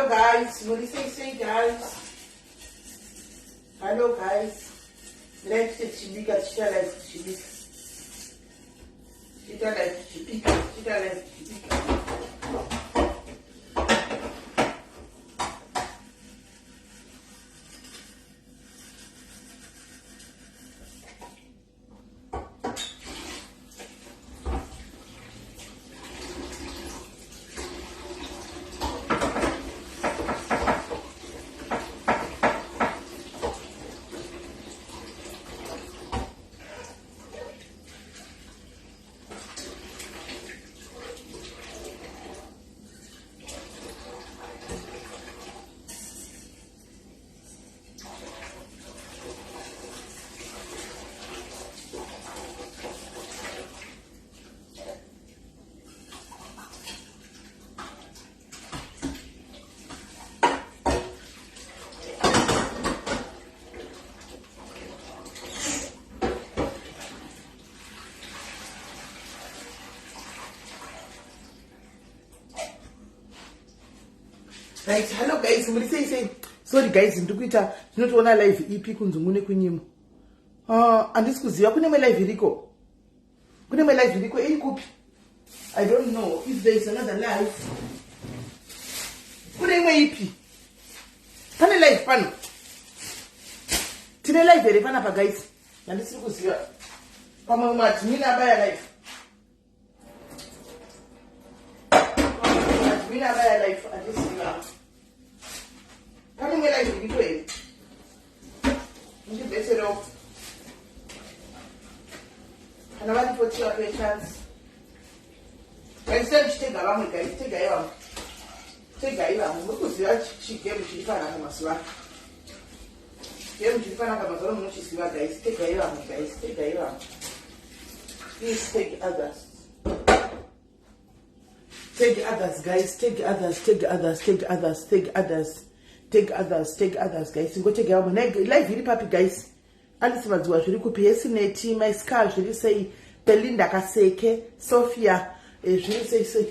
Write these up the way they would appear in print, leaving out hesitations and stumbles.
guys. What do you say guys? Hello guys. Let's get Chibika, Chita like Chibika. Chita like Chibika, Chita like Chibika. Right, hello guys, somebody say sorry guys, ndikuita tinotoona live ipi kunzungune kunyimo. Andisi kuziva kune live iriko. Kune live iriko kupi? I don't know if there is another live. Kune imwe ipi? Pane live pano. Tine live ere pana pa guys. Andisi kuziva. Pamwe mati mina abaya live. Mina abaya live andisi kuziva. Kami ngela hivi hivi. Nje besero. Ana wadi poti wa patience. Instead chitega bamwe guys, chitega yawa. Chitega yawa, ngokuziwa chigemu chifana kama swa. Gemu chifana kama zoro muchisiwa guys, chitega yawa guys, chitega yawa. Please take others. Take others guys, take others, take others, take others, take others. Take others guys. Go take your live iri papi guys. Alice madziwa zviri kupi Yesineti, my scar zviri sei Belinda Kaseke, Sophia zviri sei.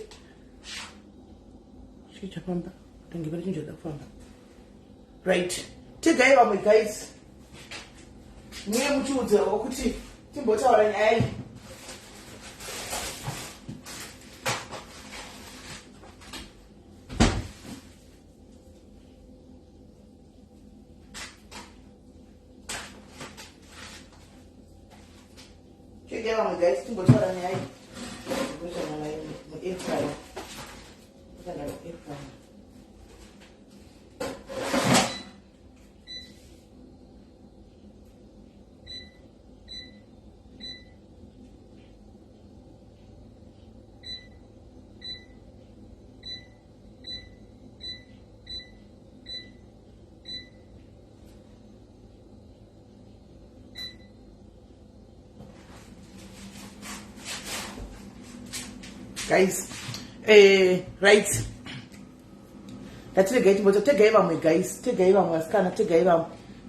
Chicha pamba. Ngibale chinjoda kufamba. Right. Take your guys. Niye muchiudze ukuthi timbotaura nyaya. Guys, to go to the guys, right. That's the gate, but take my guys, take my scanner, take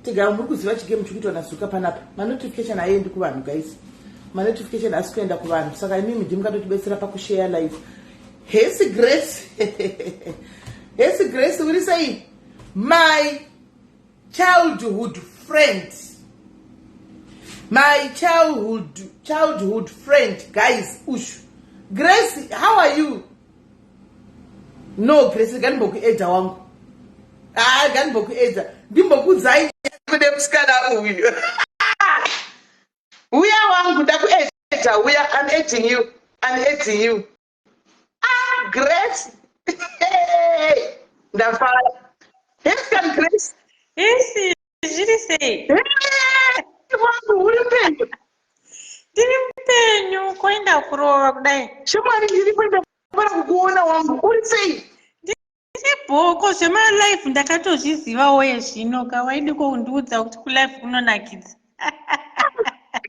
Mukuziva game to na suka panapa. My notification I end kuban guys. My notification as kwenda kuban. So I mean dimka to besira pa share live. Here's Grace. Here's Grace, what do you say? My childhood friend. My childhood friend, guys. Ush. Grace, how are you? No, Grace, ganboku eda wangu. Ganboku eda. Dimboku zai kudemskana uyu. Uya wangu daku eda. I'm hating you. Grace. Hey. Ndafala. Yes, can Grace? Yes, jiri sei. Wangu ulipenyo. Diri mpenyu kwenda kurova kudai. Shumari ndiri kwenda para kukuona wangu. Uri sei? Ndiri bhoko zvema life ndakatozviziva woye zvino kawaidi kundiudza kuti ku life kunonakidza.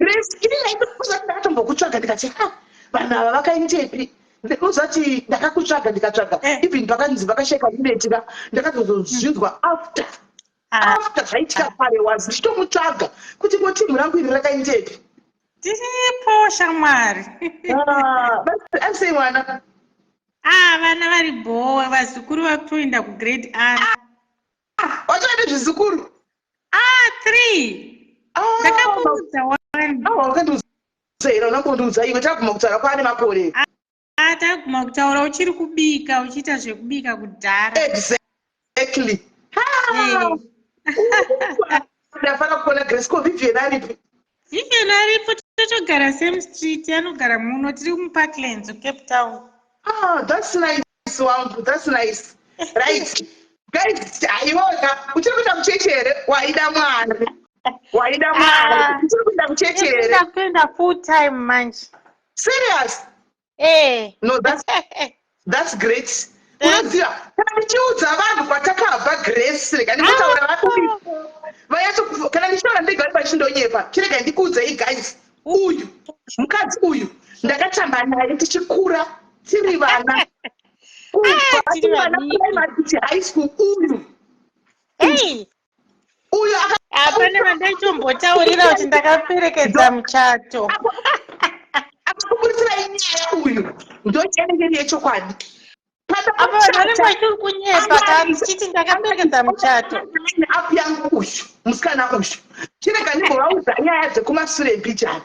Grace, ini naitokuza ndatombokutsvaga ndikati vanhu ava vakaitepi? Uzati ndakakutsvaga ndikatsvaga even pakanzi vakasheka munetika ndakatozozvinzwa after zvaitika pare was ndichitomutsvaga kuti motimu rangu iri rakaitepi? Ndiripo shamwari. Basi mwana. vana vari bhowe vazukuru vakutoenda kugrade R. Watoenda zvizukuru? 3. Ndakamuudza 1. Wakandiudza here, unongondiudza iwe taguma kutaura kwaane makore. Taguma kutaura uchiri kubika, uchiita zvekubika kudhara. Exactly. Ndafana kuona Grace ko Vivian aripi? Vivian aripo, totogara same street, anogara muno, tiri muParklands, Cape Town. That's nice wangu, that's nice. Right. Guys, aiona, uchiri kuenda mucheche here? Waida mwana. Uchiri kuenda mucheche here? Ndakuenda full time manje. Serious? No, that's great. Unoziva, kana ndichiudza vanhu kwatakabva Grace, rega ndingotaura vanhu kana ndichitaura ndega vari pachindonyepa, chirega ndikuudzei guys, uyu mukadzi uyu ndakatamba naye tichikura tiri vana kubva high school. Uyu apane vandaitombotaurira kuti ndakaperekedza muchato. Akakuburisira inyaya uyu ndochenge yechokwadi. Apa vanhu vachiri kunyepa kana tichiti ndakaperekedza muchato. Apu yangu uyu musikana uyu chirega ndimbovaudza nyaya dzekumashure mbijana.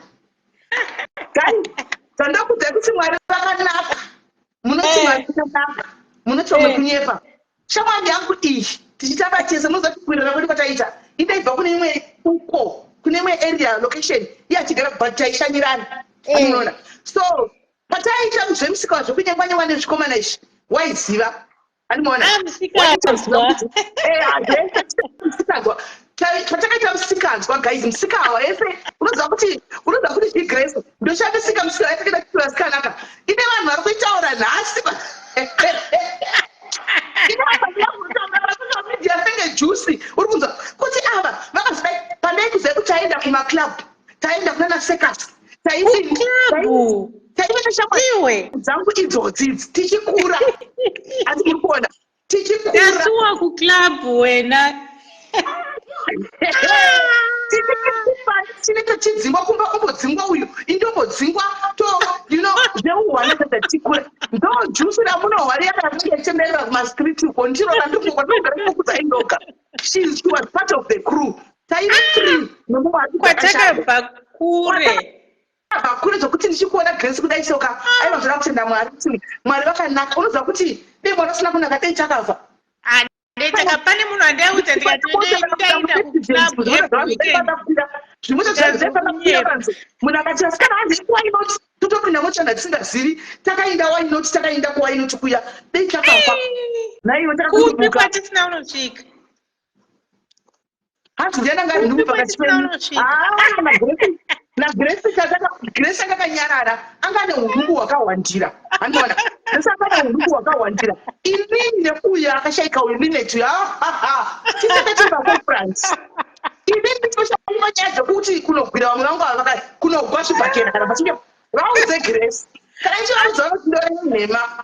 Ndandakudza kuti Mwari vakanaka, munoti Mwari vakanaka, munoti vamwe kunyepa. Shamwari yangu iyi tichitamba chese munozotikwirira kuti kwataita indaibva kune imwe uko, kune imwe area location yachigara but taishanyirana. Unoona, so pataita zvemusika zvekunyangwanyangwa nezvikomana izvi waiziva. Andimoona patakaita musikanzwa guys, musikawa ese unoziva kuti iGrace ndoshandisika musika yatakenda kutura sikanaka ine vanhu vari kuitaura nhasi media senge juicy uri kunzwa kuti ava vakazidai pandai kuziva kuti taenda kumaclub, taenda kunana circus, iwe dzangu idzodzi tichikura. Asi muri kuona tichikura asuwa kuclub wena. Tinenge tidzingwa kumba kumbodzingwa uyu indombodzingwa zveuhwana zvatikura ndojusi ramunohwari yakaitemberera kumascript uko ndiroka ndikokwatinogara indoga. She was part of the crew. Tairi 3 kwatakabva kure kure zvokuti ndichikuona Grace kudai soka aiva zvona kutenda Mwari kuti Mwari vakanaka. Unoziva kuti dei mwana usina kunaka dei chakabva. Ndetaka pane munhu andauta ndikatoenda kuclub munhu akati asikana hanzi wainoti totopinda mochanda tisingazivi takaenda wainoti takaenda kuwainoti kuya dei chakafa naiwe kupi kwatisina unosvika hanzi ndiananga ari nduku pakati Grace akakanyarara anga ane hungu hwakawandira. Andona Grace anga ane hungu hwakawandira inini nekuya akashaika uiminetu tisakachimba conference inini nditoshaima nyaya dzekuti kunogwira vamwe vangu ava kunogwa zvibhakera kana pachinge vaudze Grace kana ichivaudza kuti ndore nhema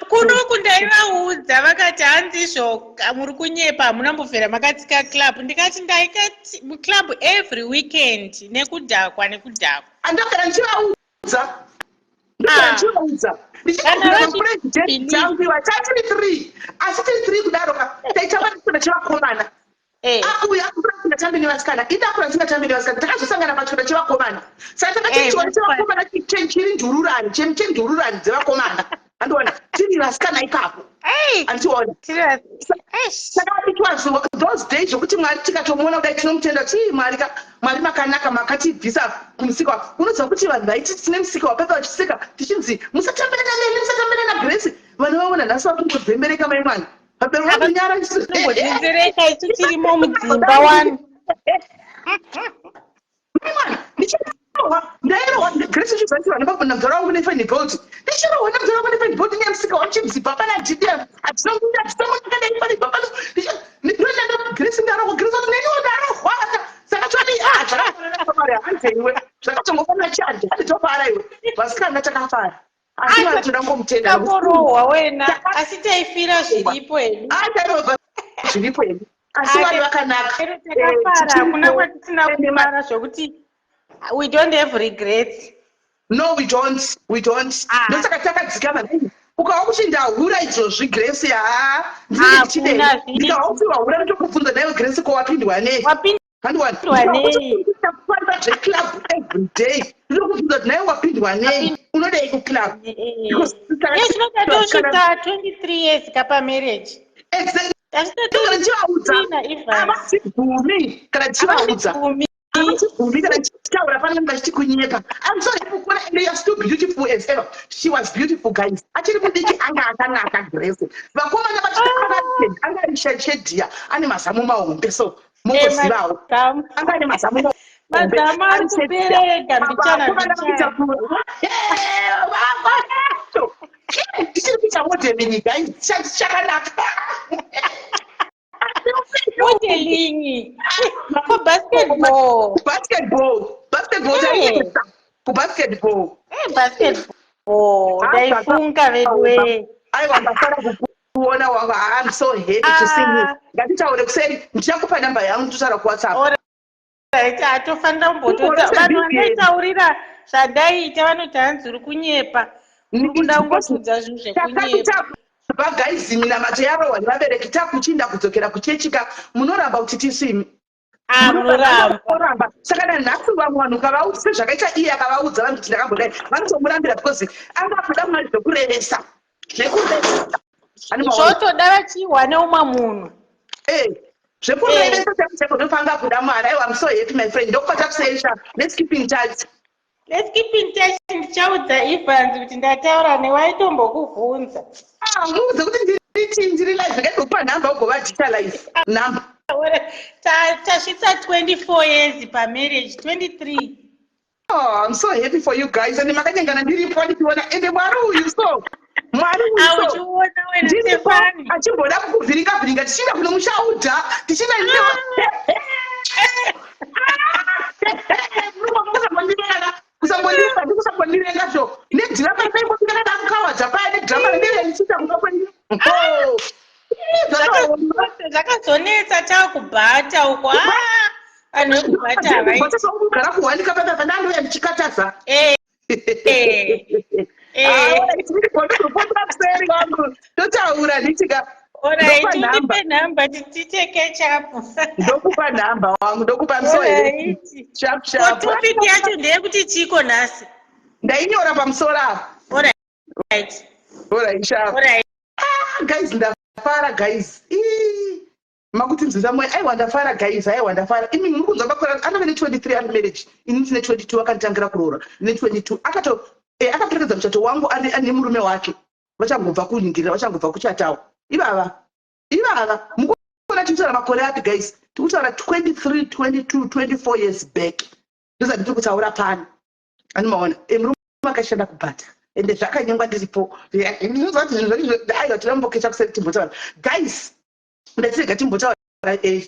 kunoku ndaivaudza vakati hanzizvo muri kunyepa hamunambofera makatsika club. Ndikati ndaikati muclub every weekend nekudhakwa andakara ndichivaudza ndichivaudza tatiri 3 asi tiri 3 kudaroka taitamba ndichikona chevakomana uya akura tambi nevasikana ida akura tingatambi nevasikana takazosangana pachikona chevakomana saka takati chikona chevakomana chiri ndururani chendururani dzevakomana. Andona tiri vasikana ipapo andiona saka itwazo those days zvokuti Mwari tikatomuona kudai tinomutenda kuti Mwari makanaka makatibvisa kumusika. Unoziva kuti vanhu vaiti tine musika wapapa vachiseka tichinzi musatambira na Grace vanhu vaona nhasi vakungodzembereka mai mwana vaberwa vangu nyara dzembereka isu tirimo mudzimba wani ndairohwa Grace ichibvaisirwa nemabvunamzara wangu neFine Bolt ndichirohwa namzara wangu neFine Bolt nyamusika wachibzi baba nadidem atisomunakadai pari baba ndoenda Grace ndarohwa Grace kuti neniwo ndarohwa saka twadi zvakafanana hanze iwe zvakatongofanira chadhi handitopara iwe vasikana takafara asi Mwari toda ngomutenda tamborohwa wena asi taifira zviripo hedu tairohwa zviripo hedu asi Mwari vakanaka takafara hakuna kwatisina kumara zvokuti we don't have regrets. No, we don't. Ndosaka takadzika vanhu ukawa kuti ndahura izvozvi Grace ndinenge ndichidei ndikawa kuti wahura ndokubvunza naiwe Grace ko wapindwa nei handwandikufamba zveclub every day ndinokubvunza kuti naiwe wapindwa nei unodei kuclub zvinotadosvika 23 years kapamarriage havasibvumi kana tichivaudza havasibvumi kana tichitaura panenge chichikunyepa. I'm so happy kuona ende you're still beautiful as ever. She was beautiful guys. Achiri mudiki anga akanaka Grace. Vakomana vachitaka anga rishedhiya ane mazamu mahombe so mugozivawo anga ane mazamu mazamu ari kubereka mbichana tichiri kuita modeling guys chakanaka modeling for basketball ndaifunga veduwe aiwa ndafara kuona wanga. I'm so happy to see you. Ngatitaure kuseri ndichakupa namba yangu tutaura kuWhatsApp. Atofanira kumbotota vanhu vandaitaurira zvandaiita vanoti hanzi uri kunyepa kuda kungotudza zvinhu zvekunyepa guys minamato yarohwa nevabereki takuchinda kudzokera kuchechika munoramba kuti tisimi munoramba saka nanhasi vamwe vanhu ukavaudza zvakaita iye akavaudza vanhu kuti ndakambodai vanotomurambira because anga kuda mari zvekurevesa zvotoda vachihwa neumwe munhu zvekurevesa chako ndopanga kuda mwari. I'm so happy my friend. Ndokupata kuseisha. Let's keep in touch. Ndichaudza Evans kuti ndataura newaitombokuvhunza. Muudze kuti ndiri live ngekupa namba ugova digitalize namba. Tasvitsa 24 years pamarriage 23. I'm so happy for you guys and makanyangana ndiripo ndichiona ende mwari uyu so mwari uyu so auchiona wena Stefani achimboda kukuvhiringa tichienda kuno mushaudha tichienda kusambondirenga zvo nedhirama ipaipopinana dakukawadza paya nedhirama nderendichiita kunokwendii zvakazonetsa takubhata uko vanhu vekubhata havaiogara kuwanika papa ndandouya ndichikataza kuseri wangu totaura ndichika ndipe nhamba titeke chapo ndokupa nhamba wangu ndokupa topiki yacho ndeyekuti chiko nhasi ndainyora pamusoro apo guys ndafara guys makuti nzisa mwe aiwa ndafara guys aiwa ndafara imi muri kunzwa makore anove ne23 ari marriage ini ndine 22 akanditangira kuroora ne 22 akaperekedza muchato wangu ane murume wake vachangobva kuningirira vachangobva kuchatawo ivava mukona tikutaura makore api guys tikutaura 23 22 24 years back ndozati ndiri kutaura pano animaona murume akashanda kubhata ende zvakanyengwa ndiripo ndinozva kuti zvinhu aiwa tirambokecha kuseri timbotaura guys ndatirega timbotaura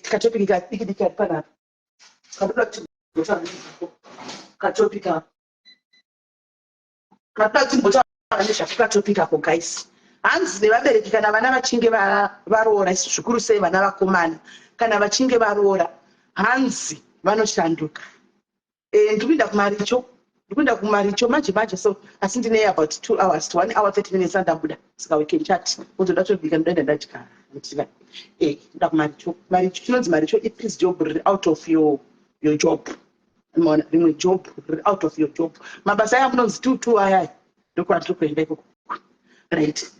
katopika diki ari panapa katoda kuti timbotaura katopika katoda kuti timbotaura nezvakatopikapo guys hanzi nevabereki kana vana vachinge varoora zvikuru sei vana vakomana kana vachinge varoora hanzi vanoshanduka ndikuinda kumaricho manje so asi ndinei about 2 hours to 1 hour 30 minutes andambuda saka we can chat uzoda tobvika ndoenda ndadyara nda kumaricho chinonzi maricho ipis job riri out of your job mona rimwe job riri out of your job mabasa aya munonzi 2 ayaya ndokwandiri kuenda ikoko right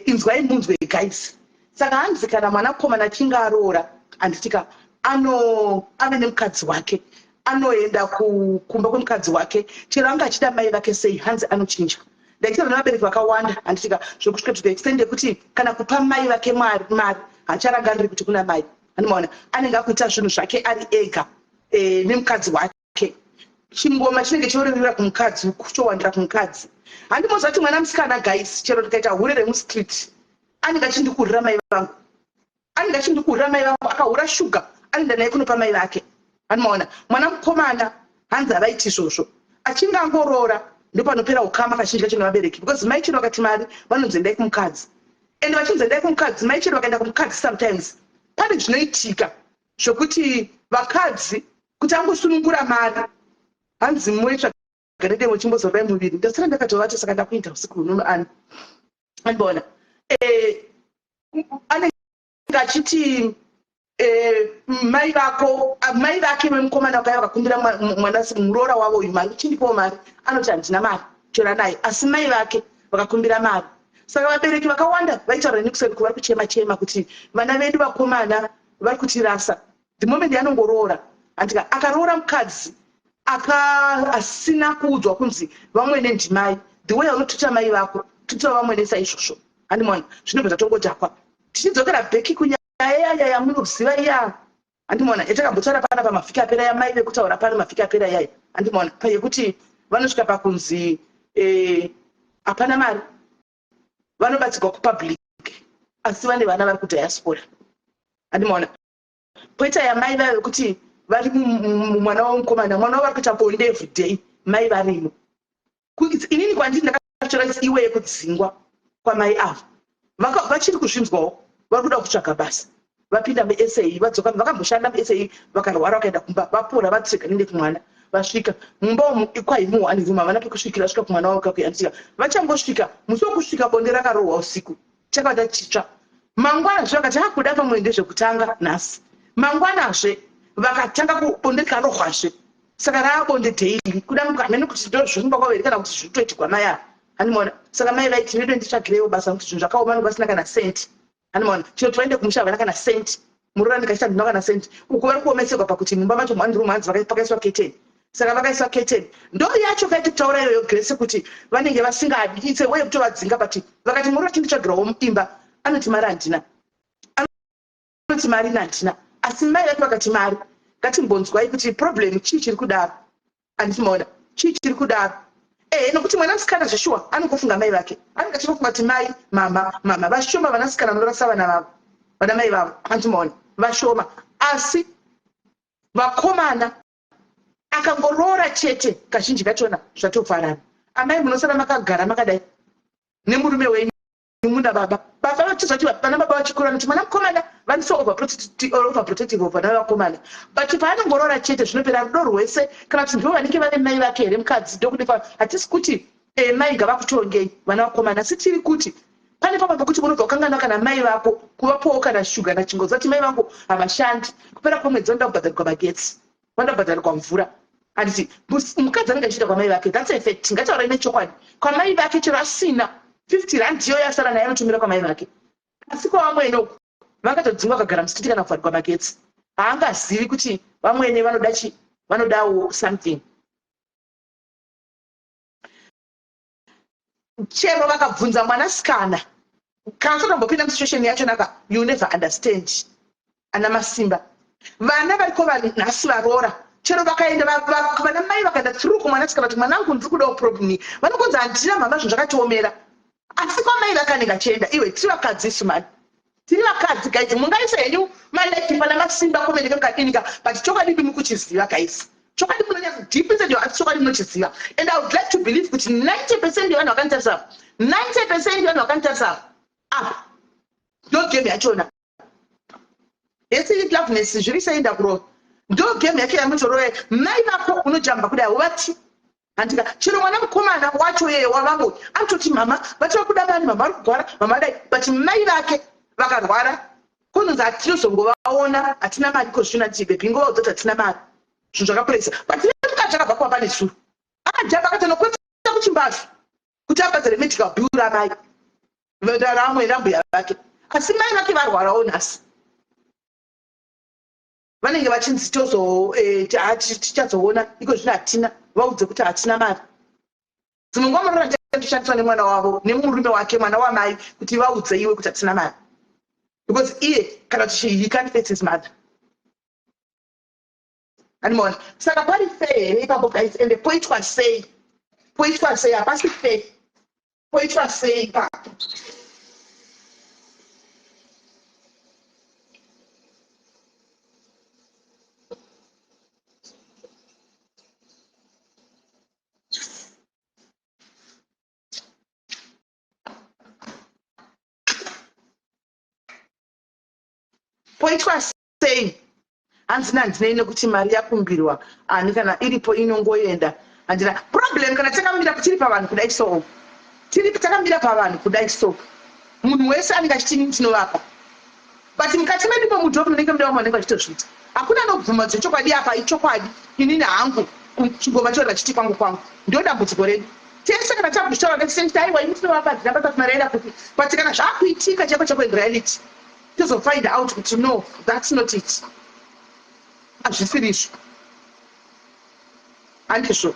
inzwai munzwe guys saka hanzi kana mwanakomana achinge aroora anditika ave nemukadzi wake anoenda kumba kwemukadzi wake chero anga achida mai vake sei hanzi anochinja ndaitaura nevabereki vakawanda handitika zvokusvika to the extent yekuti kana kupa mai vake mari hacharangariri kuti kuna mai animaona anenge akuita zvinhu zvake ari ega nemukadzi wake chingoma chinenge choririra kumukadzi chowandira kumukadzi handimozvati mwana musikana guys chero ndikaita hurere mustreet anenge achindikurira mai vangu akahura shuga anoenda naye kunopa mai vake animaona mwana mukomana hanzi havaiti izvozvo achinge angoroora ndopanopera ukama kazhinji kacho nevabereki because mai chero vakati mari vanonzi endai kumukadzi ende vachinzi endai kumukadzi mai chero vakaenda kumukadzi sometimes pane zvinoitika zvokuti vakadzi kuti angosunungura mari hanzi muitsvagarede muchimbozorora muviri ndasara ndakatovata saka ndakuita usiku hunono ani andibona anengachiti mai vake vemukomana wakaya vakakumbira muroora wavo uyu mari uchindipawo mari anoti handina mari tora naye asi mai vake vakakumbira mari saka vabereki vakawanda vaitaura nekuseri kuvari kuchema kuti vana vedu vakomana vari kutirasa the moment yanongoroora andika akaroora mukadzi asina kuudzwa kunzi vamwene ndimai the way unotuta mai vako tuta vamwene saizvozvo handimona zvinobva zvatongodhakwa tichidzokera bheki kunyaya yamunoziva iya handimona yatakambotaura pana pamavhiki apera yamai vekutaura pano mavhiki apera yaya handimona yekuti vanosvika pakunzi hapana mari vanobatsirwa kupublic asi vane vana vari kudiaspora handimona poita yamai vave kuti vari mwana wamukomana mwana vari kuita bonde every day mai varimo inini kwandiri ndakatora iwe yekudzingwa kwamai avo vachiri kuzvinzwawo vari kuda kutsvaga basa vapinda musa vadzoka vakamboshanda musa vakarwara vakaenda kumba vapora vatsvega nende kumwana vasvika mumba umu ikwaimuwo aniruma havana pekusvikira svika kumwana wavo kakuyanditika vachangosvika musi wokusvika bonde rakarohwa usiku chakada chitsva mangwanazve vakati hakuda pamwe ndezvekutanga nhasi mangwanazve vakatanga kubonde rikarohwazve saka raabonde daily kuda mukamene kuti ndo zvinoba kwaveri kana kuti zvitoitirwa mai avo handimona saka mai vaiti redo nditsvagirewo basa kuti zvinhu zvakaoma vasina kana senti handimona chino twaende kumusha havana kana senti murora ndikachita ndina kana senti uko vari kuomeserwa pakuti mumba macho mwandirumu hanzi pakaiswa keteni saka vakaiswa keteni ndo yacho kaiti kutaura iyoyo Grace kuti vanenge vasingadi itse weye kutovadzinga but vakati murora tinditsvagirawo muimba anoti mari handina anoti mari handina asi mai vake vakati mari ngatimbonzwai kuti problem chii chiri kudaro handitimaona chii chiri kudaro nokuti mwana musikana zveshuwa anongofunga mai vake anenge achinofunga kuti mai mama vashoma vanasikana munorasa vana vavo vana mai vavo handitimaona vashoma asi vakomana akangoroora chete kazhinji kachona zvatofanana amai munosara makagara makadai nemurume wenyu muna baba vatiza kuti vana baba vachikura kuti mwana mukomana vaniso overprotective of vana vakomana but paanongoroora chete zvinopera rudo rwese kana kuti ndivo vanenge vane mai vake here mukadzi ndokuti hatisi kuti mai ngavakutongei vana vakomana asi tiri kuti pane pamwe pekuti munobva ukangana kana mai vako kuvapowo kana shuga nachingo zati mai vangu havashandi kupera kwemwedzi vanoda kubhadharirwa magetsi vanoda kubhadharirwa mvura handiti mukadzi anenge achiita kwamai vake thats a fact ngataurai nechokwadi kwamai vake chero asina 50 rand iyo yasara naye anotumira kwamai vake asi kwavamwene uku vakatodzingwa vakagara musititi kana kuvharirwa magetsi haangazivi kuti vamwene vanodawo something chero vakabvunza mwanasikana kana sotambopinda musituation yacho naka you never understand ana masimba vana variko vanhasi varoora chero vakaenda vana mai vakaenda through kumwanasikana kuti mwanangu ndiri kudawo problem vanokonza handina mama zvinhu zvakatiomera asi kwamai vakanenge achienda iwe tiri vakadzi isu mani tiri vakadzi gaidzi mungaisa henyu malaifi pana masimba komeneka mukadinika but chokwadi mukuchiziva gaisi chokwadi munonyasa deep inside your heart chokwadi munochiziva and I would like to believe kuti 90% yevanhu vakanitarisava 90% yevanhu vakanitarisava apa ndo game yachona yesi loveness zviri saenda kuroa ndo game yake yamutorove mai vako unojamba kudai uvati handika chero mwana mukomana wacho yeye wavangu anototi mama vatova kuda vani mama vari kugwara mama dai but mai vake vakarwara kunonzi hatinozongovaona hatina mari kozvina tibepi ngova udzoti hatina mari zvinhu zvakapuresa but tukachakabva kuva pane suru akajamba akatanokwesa kuchimbazvu kuti abhadzare medical bill ramai ramwe rambuya vake asi mai vake varwarawo nhasi vanenge vachinzi tichazoona iko zvino hatina vaudze kuti hatina mari dzimwe nguva murora ndichandiswa nemwana wavo nemurume wake mwana wamai kuti vaudze iwe kuti hatina mari because iye kana kuti he can't face his mother animona saka pari fair here ipapo guys ende poitwa sei hapasi fair poitwa sei ipapo poitwa sei hanzi handinei nekuti mari yakumbirwa ani kana iripo inongoenda handina problem kana takamira tiri pavanhu kudai so tiri takamira pavanhu kudai so munhu wese anenge achitini tinovapa but mukati medu pamudhoro munenge muda vanhu vanenge vachitozviita hakuna anobvuma zvechokwadi apa ichokwadi inini hangu chingova chiti kwangu ndio dambudziko redu tese kana tabvitaura nekusenita aiwa ini tinovapa dziramba tasati maraida kuti but kana zvakuitika chako in reality tozofind out kuti no that's not it hazvisiri izvo handizvo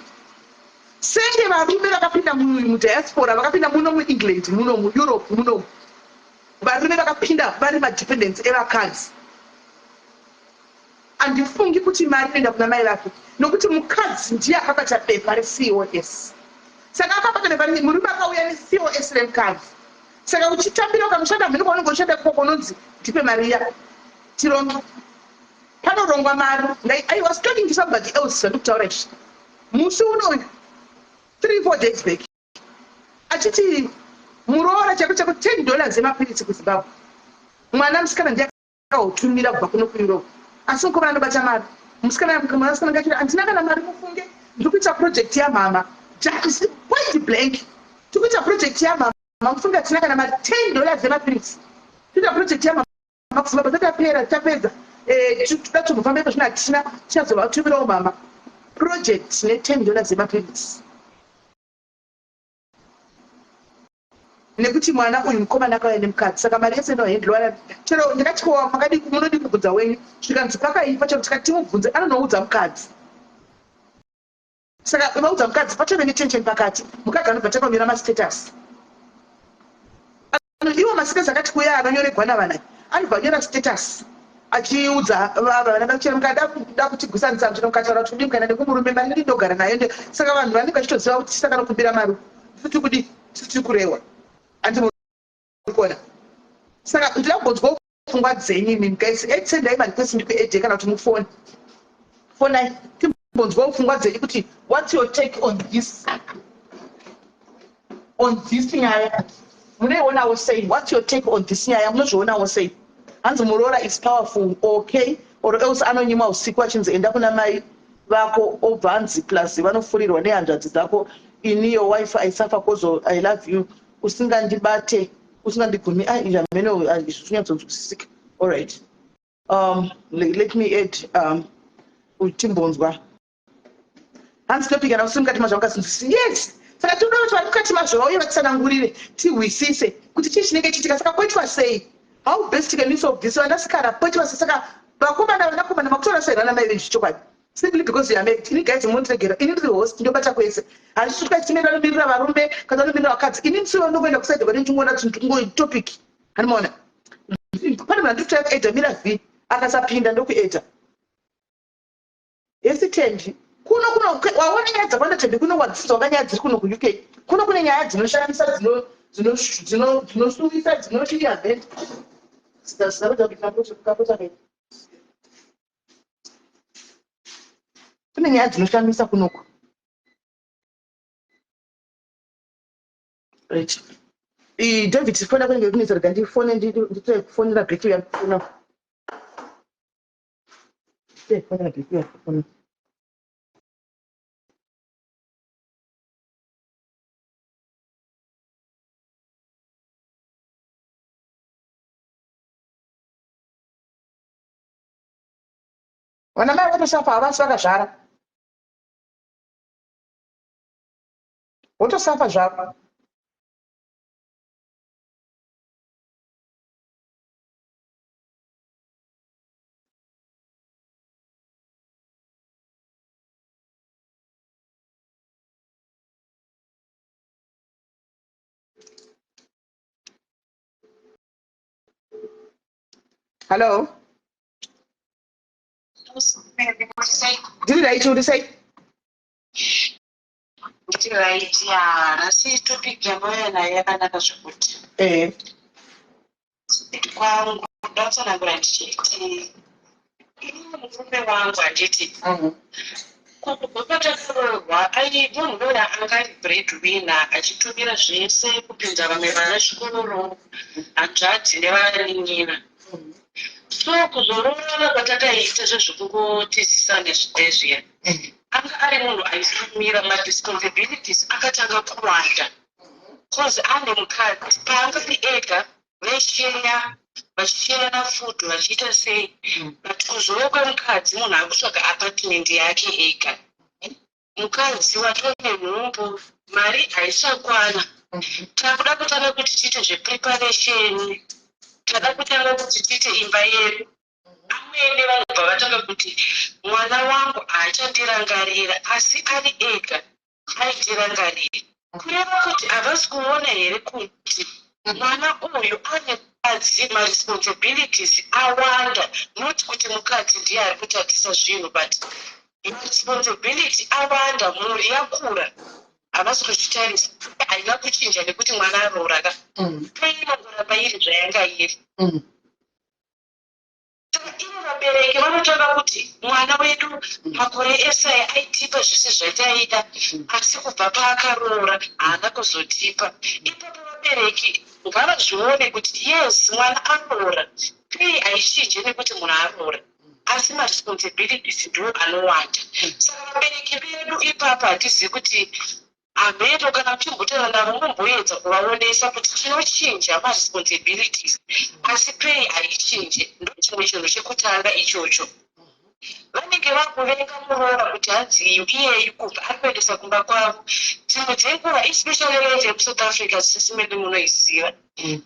senge varume vakapinda mudiaspora vakapinda muno muengland muno mueurope muno varume vakapinda vari madependence evakadzi handifungi kuti mari inoenda kuna mai vake nokuti mukadzi ndiye akabata bepa recos saka akabata bepa murume akauya necos remukadzi saka uchitambira ukamushanda mhiri kwaunenge ushanda kokononzi ndipe mari iya tironge panorongwa mari I was talking to somebody else vandikutaura izvi musi unoyu 3-4 days back achiti muroora chako $10 emapiritsi kuzimbabwe mwana musikana ndiye akautumira kubva kuno kueurope asi ukomana anobata mari musikana ngachiti handina kana mari mufunge ndiri kuita project yamama point blank tiri kuita project yamama mufunge hatina kana mari $10 emapiritsi tiita project yamama kuzimbabwe tapedza toda tozofamba ipo zvino hatina tichazova kutumirawo mama project ne$10 emapiritsi nekuti mwana uyu mukomana akauya nemukadzi saka mari yese inohendlwa chero ndikatikowa munodi kubvunza wenyu zvikanzi pakaipa chero tikati timubvunze anonoudza mukadzi saka vaudza mukadzi patove netensheni pakati mukadzi anobva takamira mastatus iwo mastatus akati kuya anonyoregwa navanai anobva nyora status achiudza vana vachero mukada kutigwisanisa zvino mukataura kuti mukaenda nekumurume mari ndinogara nayo saka vanhu vanenge vachitoziva kuti tisakanokumbira mari tiri kudi tiri kurewa andikona saka ndida kubonzwa pfungwa dzenyu imini guys sendai marequest ndikuede kana kuti mufoni fonai timbonzwa pfungwa dzenyu kuti what's your take on this nyaya munoionawo sei what's your take on this nyaya munozvionawo sei hanzi muroora is powerful okay or else anonyima usiku achinzi enda kuna mai vako obva hanzi plus vanofurirwa nehanzvadzi dzako ini your wife I suffer cause I love you usingandibate usingandigumi izvamene zvinyatsonzwisisika alright let me add timbonzwa hanzi topic kana usimukati mazvaukasinzwisisi yes saka tinoda kuti vari mukati mazvo vauye vatsanangurire tihwisise kuti chii chinenge chiitika saka poitwa sei how best can you solve this vanasikana poitwa sei saka vakomana vanakomana makutora sei vana mai venyu zvichokwadi simply because you are married ini guys mundiregera ini ndiri host ndobata kwese handisi kuti kwaitimenda anomirira varume kana anomirira vakadzi ini ndisiwo ndokuenda kusaidha kwati ndingoona kuti topic hanimaona pane mwana ndikuti eda mira v akasapinda ndokueda esitendi kuno waona nyaya dzakwanda tendi kuno wadzidzoka nyaya dziri kuno kuuk kuno kune nyaya dzinoshamisa dzinosuvisa dzinochiyahe kune nyaya dzinoshamisa kunoko right David fona kunenge kunetsa rega ndifone nditofonera bheki yakufona fonera bheki yakufona vana mai votosafa havasi vakazvara votosafa zvavo hello ndiri raiti uri sei ndiri raiti asi topic yamauya nayo yakanaka zvokuti kwangu ndatsanangura ndichiti murume wangu handiti kwatakurorwa munhu uya anga ari breadwinner achitumira zvese kupinza vamwe vana zvikororo hanzvadzi nevarinyina so kuzororana kwatakaita zvezvokungotizisa nezviya anga ari munhu aisimira madisconsibilities akatanga kuwanda cause ane mukadzi paanga ari ega vesheya vachisheyana futi vachiita sei, but kuzouya kwemukadzi munhu akutsvaga apartment yake ega. Mukadzi watone nhumbu, mari haisakwana. Takuda kutanga kuti tiite zvepreparation, tada kutanga kuti tiite imba yedu. Amene vanobva vatanga kuti mwana wangu haachandirangarira, asi ari ega aitirangarira. Kureva kuti havasi kuona here kuti mwana uyu ane mukadzi maresponsibilities awanda, not kuti mukadzi ndiye ari kutatisa zvinhu, but maresponsibility awanda, mhuri yakura. Havasi kuzvitarisa, haina kuchinja nekuti mwana aroora ka. Painongoramba iri zvayanga iri. Ivo vabereki vanotaura kuti mwana wedu makore esaya aitipa zvese zvataida, asi kubva paakaroora haana kuzotipa. Ipapo vabereki ngavazvione kuti yes, mwana aroora, pei haichinje nekuti munhu aroora, asi maresponsibilities ndo anowanda. Saka vabereki vedu ipapo hatizivi kuti ameno kana timbotara navo momboedza kuvaonesa kuti tinochinja maresponsibilities, asi pei haichinje. Ndo chimwe chinhu chekutanga ichocho. Vanenge vakuvenga muroora kuti hadziyo iyeyu kubva ari kuendesa kumba kwavo. Dzimwe dzenguva especially rate yekusouth Africa sisi medu munoiziva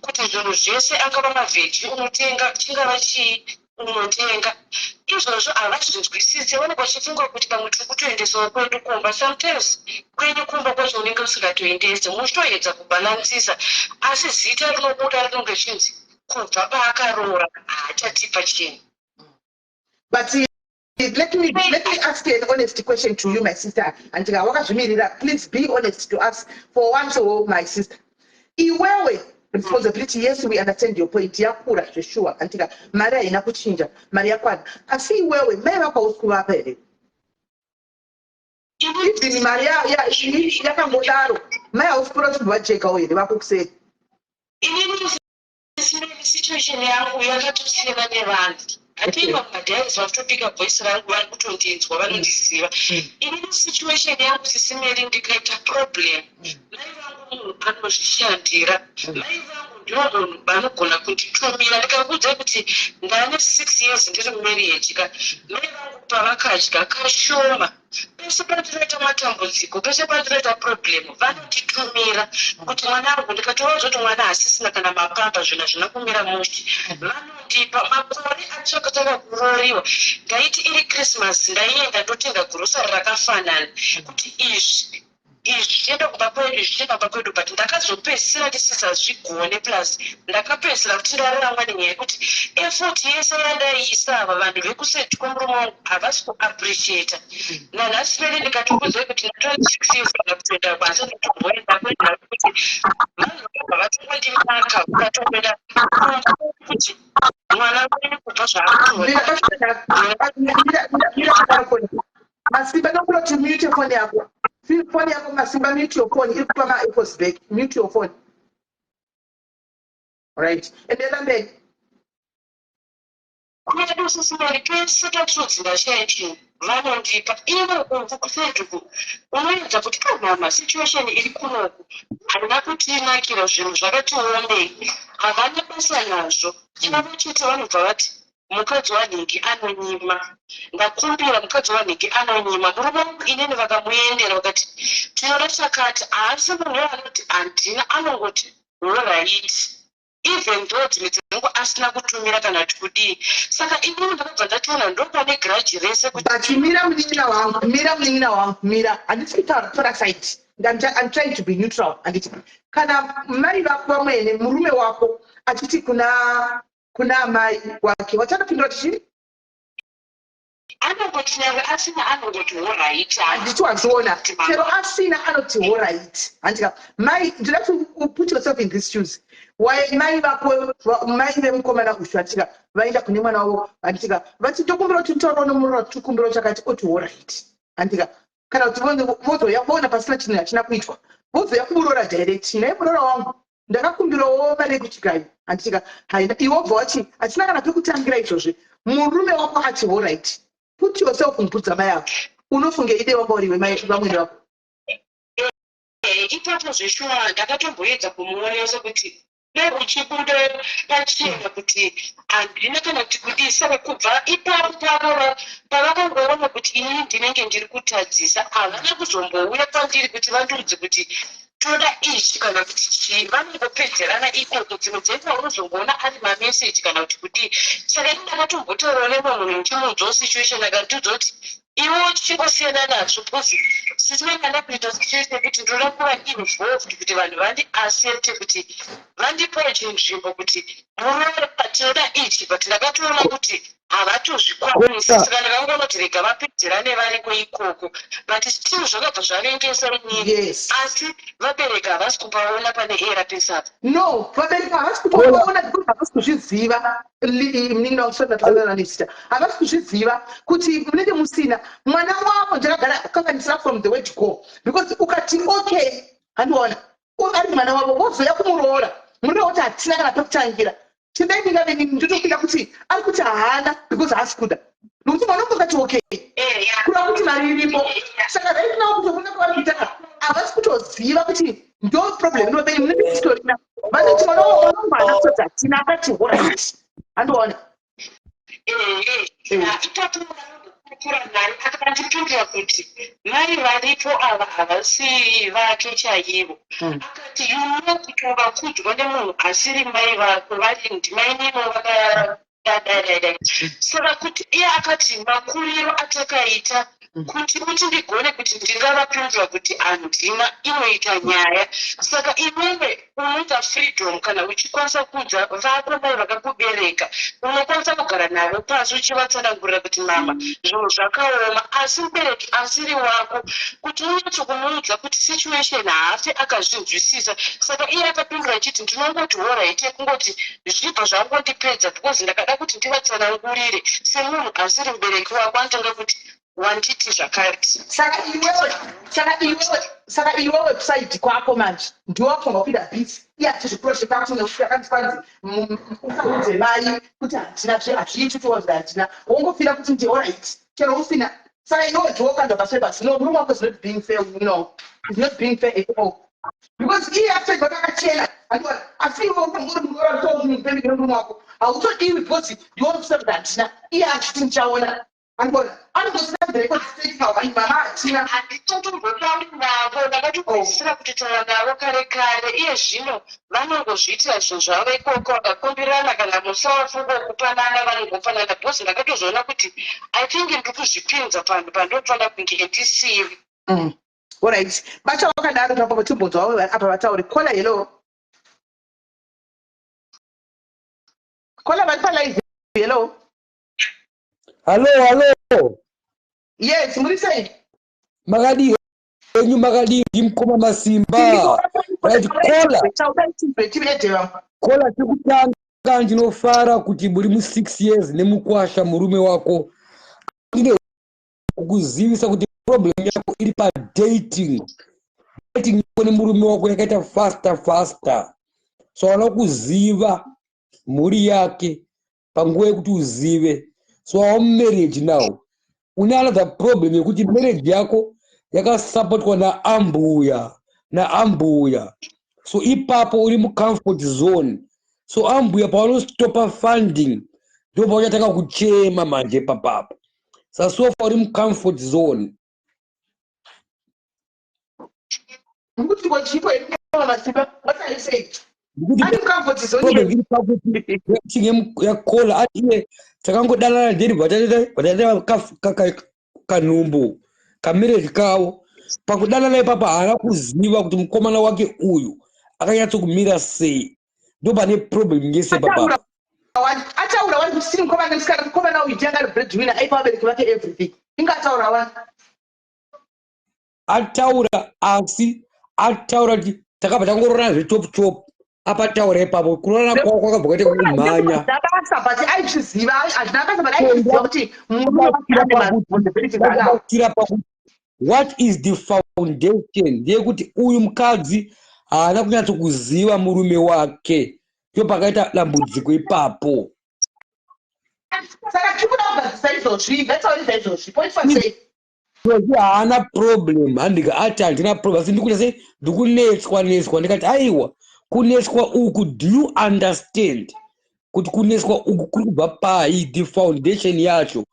kuti zvinhu zvese angava mavheji unotenga, chingava chii unotenga. Izvozvo havazvinzwisisi, vanenge vachifunga kuti pamwe tiri kutoendesawo kwedu kumba. Sometimes kwenyu kumba kwacho unenge usingatoendesi, muchitoedza kubhalansisa, asi zita rinobuda rinonge chinzi kubva paakaroora haachatipa chinhu. But let me ask you an honest question to you, my sister. And please be honest to us for once, oh my sister. Iwewe responsibility, yes, we understand your point. Yakura, sure. Antika Maria inakuchinja, Maria Kwan. Asi iwewe mema kwa uskuwa pele. Ibi Maria yaka modaro. Maya uskura tuwacheka oye, wakukse. Ini situation yangu yakatusiyana nevanhu. Ativa madhaizi vatopika voice rangu vari kutondiinzwa vanondiziva. Ini situation yangu sisimeri ndikaita problem. Mai vangu munhu anozvishandira. Mai vangu ndivo munhu vanogona kunditumira. Ndikakuudza kuti ndane 6 years ndiri mumarriage ka. Mai vangu pavakadya kashoma. Pese pandinoita matambudziko, pese pandinoita problem, vanonditumira kuti mwana wangu, ndikatova kuti mwana hasisina kana mapamba, zvinhu hazvina kumira mushe, vanondipa. Makore achakatanga kuroriwa, ndaiti iri Christmas ndaienda ndotenga gurosari rakafanana kuti izvi zvichienda kumba kwedu, zvichienda kumba kwedu, but ndakazopedzisira ndisisazvigone. Plus ndakapedzisira kuti ndararama nenyaya yekuti effort yese yandaiisa ava vanhu vekusetu kwemurume wangu havasi kuappreciata. Nanhasi pere ndikatokudzai kuti ndatora 6 years kana kutoenda kwanza ndotomboenda kwenda kuti vanhu vavatongondimaka ukatoenda kuti mwana wedu kubva Masimba nokura to mute your phone yako. Phone yako Masimba, mute your phone. If Mama echoes back, mute your phone. All right. And then I'm back. Kwedu sisimari pese tatsudzira chaichi vanondipa. Ivo kumva kusetuku unoedza kuti mama situation iri kunoku havana kutinakira, zvinhu zvakati ondei, havana basa nazvo. Chinavo chete vanobva vati mukadzi wanhingi anonyima. Ndakumbira mukadzi wanhingi anonyima. Murume wangu inini vakamuendera vakati tinoda chakati, haasi munhu anoti handina, anongoti alright, even though dzimwe dzengu asina kutumira kana kuti kudii. Saka inini ndakabva ndatoona ndopane grudge rese kuti mira munin'ina wangu, mira. Handisi kutaura side. I'm trying to be neutral. Handiti kana mai vako vamwene, murume wako achiti kuna mai wake, wachakapindura kuti chini? anongoti nyangwe asina anongoti alright. Handiti wazviona, chero asina anoti alright. Handika mai, you have to put yourself in these shoes. Why mai vako, mai vemukomana ushu atika vaenda kune mwana wavo, handika vati tokumbira kuti taura nomurora tukumbira chakati oti alright. Handika kana kuti vozoyaona pasina chinhu hachina kuitwa, vozoya kumurora direct. Naye murora wangu ndakakumbirawo mari yekuchigayo. Handika haina iwo bva wati hatina kana pekutangira izvozvi. Murume wako ati alright. Put yourself in bvudza mai yako. Unofunge ide wanga uriwe mai vamwene vako. Ipapo zveshuwa ndakatomboedza kumuonesa kuti uchibuda pachena kuti handina kana kuti kudisa kubva ipapo pavakangoona kuti ini ndinenge ndiri kutadzisa havana kuzombouya kwandiri kuti vandiudze kuti toda ichi kana kuti chii vanongopedzerana ikoko dzimwe dzenguva unozongoona ari mameseji kana kuti kudii saka ini ndakatombotaurawo nemwe munhu ndichimuudzawo situation akandiudza kuti iwo tichingosiyana nazvo because sitinengana kuita situation kuti ndoda kuva involved kuti vanhu vandiaccepte kuti vandipawo chinzvimbo kuti muroora patinoda ichi but ndakatoona kuti havatozvikwanisi saka ndakangoona kuti rega vapedzerane variko ikoko but still zvakabva zvarengesa nyika asi vabereki havasi kupaona pane era pesapo no vabereki havasi kupaona because havasi kuzviziva mninda usonataaanista havasi kuzviziva kuti munenge musina mwana wako ndakagara kukanganisira from the word go because ukati okay handiona ari mwana wavo wozoya kumuroora munoona kuti hatina kana pekutangira ndinotopinda kuti ari kuti haana because haasi kuda nokuti mwana ukati okay kuda kuti mari iripo saka raitinawo kutoona kwavita havasi kutoziva kuti ndo problem inobei munenge sitorina vanoti mwana wamwana kutodzi hatina akati horit handiona kura nari akandipindura kuti mai varipo ava havasi vake chaivo akati yuno kuti ungakudwa nemunhu asiri mai vako vari ndimai nemo vakadadadadai saka kuti iye akati makuriro atakaita kuti ndigone kuti ndingavapindura kuti handina inoita nyaya saka iwewe unoita freedom kana uchikwanisa kudza vako mai vakakubereka unokwanisa kugara navo pasi uchivatsanangurira kuti mama zvinhu zvakaoma asi mubereki asiri wako kuti unyatsokumuudza kuti situation haafi akazvinzwisisa saka iye akapindura achiti ndinongoti horaite kungoti zvibva zvangondipedza because ndakada kuti ndivatsanangurire semunhu asiri mubereki wako anotanga kuti wanditi zvakariti saka iwe website kwako manje ndiwafunga kupinda bhisi iye hatizviprojekta akandifanzi usaudze mai kuti hatina hazviiti tozi hatina wongofira kuti ndioright chero usina saka iwe ndiwokandwa pasebasi no murume wako is not being fair is not being fair at all because iye apedwa kakachena asiiwe uri murume wako hautodiwi because ndiwokusa kuti hatina iye hatiti ndichaona handitotombotauri navo ndakatopedzisira kutaura navo kare kare iye zvino vanongozviitira zvinhu zvavo ikoko vakakombirana kana musawafunga kupanana vanongopanana because ndakatozoona kuti I think ndiri kuzvipinza panhu pandofanira kunge ndisiri alright bacha wakadaro tapa timbonzwa wavo apa vatauri kola hello kola vari palive hello Hello. Yes, muri sei? Makadi enyu makadi ndimkoma masimba. Right kola tikutanga ndinofara kuti muri mu 6 years nemukwasha murume wako. Ndine kukuzivisa kuti problem yako iri pa dating. Dating ni murume wako yakaita faster. So wanokuziva muri yake panguva yekuti uzive. So our marriage now, una another problem yekuti marriage yako yakasupportwa na ambuya. So ipapo uri mu comfort zone. So ambuya pawano stopa funding ndo pawachataka kuchema manje papapo. So far uri mu comfort zone. What are you saying? I'm comfort zone. Yakola ati takangodana ndiri batata kanumbu kamirezi kawo pakudana naye papa haana kuziva kuti mukomana wake uyu akanyatso kumira sei ndo pane problem ngese papa ataura wani kuti siri mukomana ndisikana mukomana uyu ndiye angari breadwinner aipa vabereki vake everything ingataura wani ataura kuti takabva tangorona zvetop apa taura ipapo kurona kwako kwakabva kwaita kumhanya ndakasabati aizviziva hazvinakasabati aizviziva kuti what is the foundation ndeyekuti uyu mukadzi haana kunyatso kuziva murume wake ndo pakaita dambudziko ipapo saka tikuda kugadzisa izvozvi ngataurisa izvozvi point for say haana problem handika ati handina problem asi ndikuita sei ndikunetswa ndikati aiwa kuneswa uku, do you understand kuti kuneswa uku kuri kubva pai, the foundation yacho?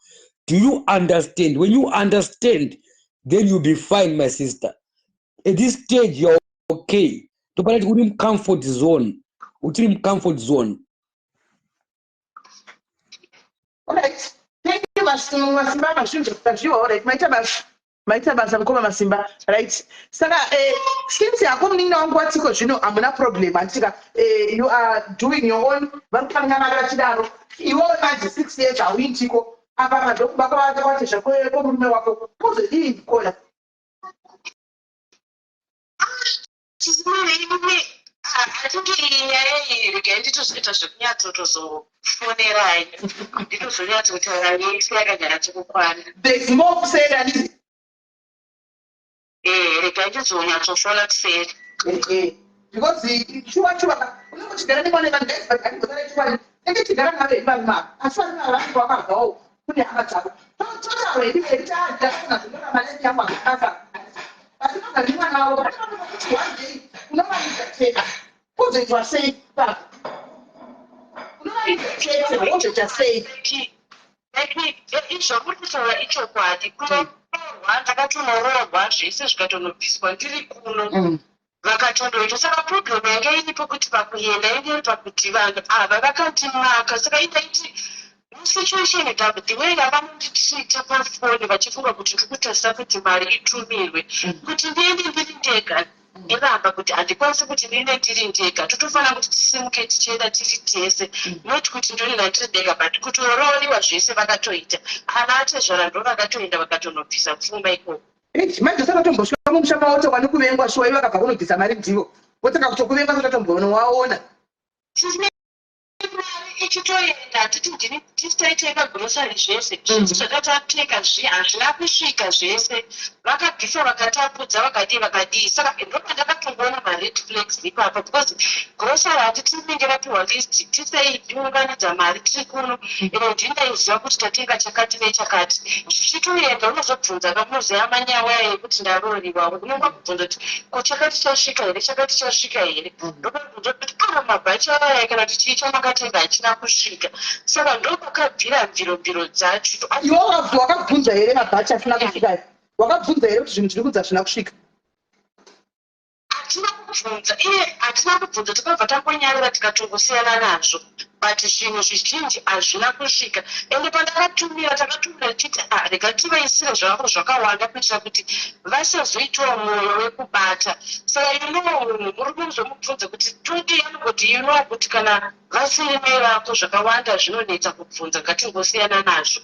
Do you understand? When you understand, then you'll be fine, my sister. At this stage, you're okay. Topalati uri comfort zone. Utiri comfort zone. Alright. Thank you, Masimba Mashunjo. Thank you. Alright. Maita basa mkoma Masimba. Right. Saka, since ya komu nina wangu watiko, you know, I'm not problem. Antika, you are doing your own. Barukanga na chidaro. You all had 6 years. I win tiko. Aba ndo baka watesha kwa mume wako. Koze hii kola. There's more said than this. Because the chua unachigana ni mwana guys but I was like chua ndio chigana na wewe mama asante na watu wa hapa oh kuni hapa chako toa wewe ni cha na kuna maneno ya kwa sasa asante na mwana wao unaona tena what you are saying that unaona tena what you are saying icho kutaura icho kwadi kunowa takatonorogwa zvese zvikatonobviswa ndiri kuno vakatondoita saka problem yanga iripo kuti pakuenda inge iri pakuti vanhu ava vakandimaka saka indaiti musituation dambu ndiwega vanonditita pafoni vachifunga kuti ndikutarisa kuti mari itumirwe kuti ndiende ndiri ndega iramba kuti handikwanisi kuti ndiende ndiri ndega totofanira kuti tisimuke tichienda tiri tese not kuti ndonina ndiri ndega but kuti ororiwa zvese vakatoita ana atezvara ndo vakatoenda vakatonobvisa pfumba ikoko manje sakatomboshwa mumusha mawoto wani kuvengwa shoyi vakabva kunobvisa mari ndivo votaka kutokuvenga sakatomboona waona ichitoenda titi ndini tisitaitenga grosari zvese zvinhu zvakatateka hazvina kusvika zvese vakabvisa vakatapudza vakadii saka ndopandakatongoona mared flags ipapa because grosari hati tinenge vapiwa list tisei tiunganidza mari tiri kuno ino ndindaiziva kuti tatenga chakati nechakati zvichitoenda unozobvunza kamuzeya manyawa yekuti ndaroriwawo unonga kubvunza kuti ko chakati chasvika here ndopabvunza kuti mabhachi aya kana kuti chii chamakatenga hachina kusvika saka ndopakabvira mviromviro dzacho iwo wakabvunza here mabhachi asina kusvika wakabvunza here kuti zvinhu zviri kunzi hazvina kusvika hatina kubvunza takabva tangonyarira tikatongosiyana nazvo but zvinhu zvizhinji hazvina kusvika ende pandakatumira takatumira tichiti rega tivaisire zvavo zvakawanda kuitira kuti vasazoitawo mwoyo wekubata saka murume muzomubvunza kuti todi anogoti kuti kana vasirime vako zvakawanda zvinonetsa kubvunza ngatingosiyana nazvo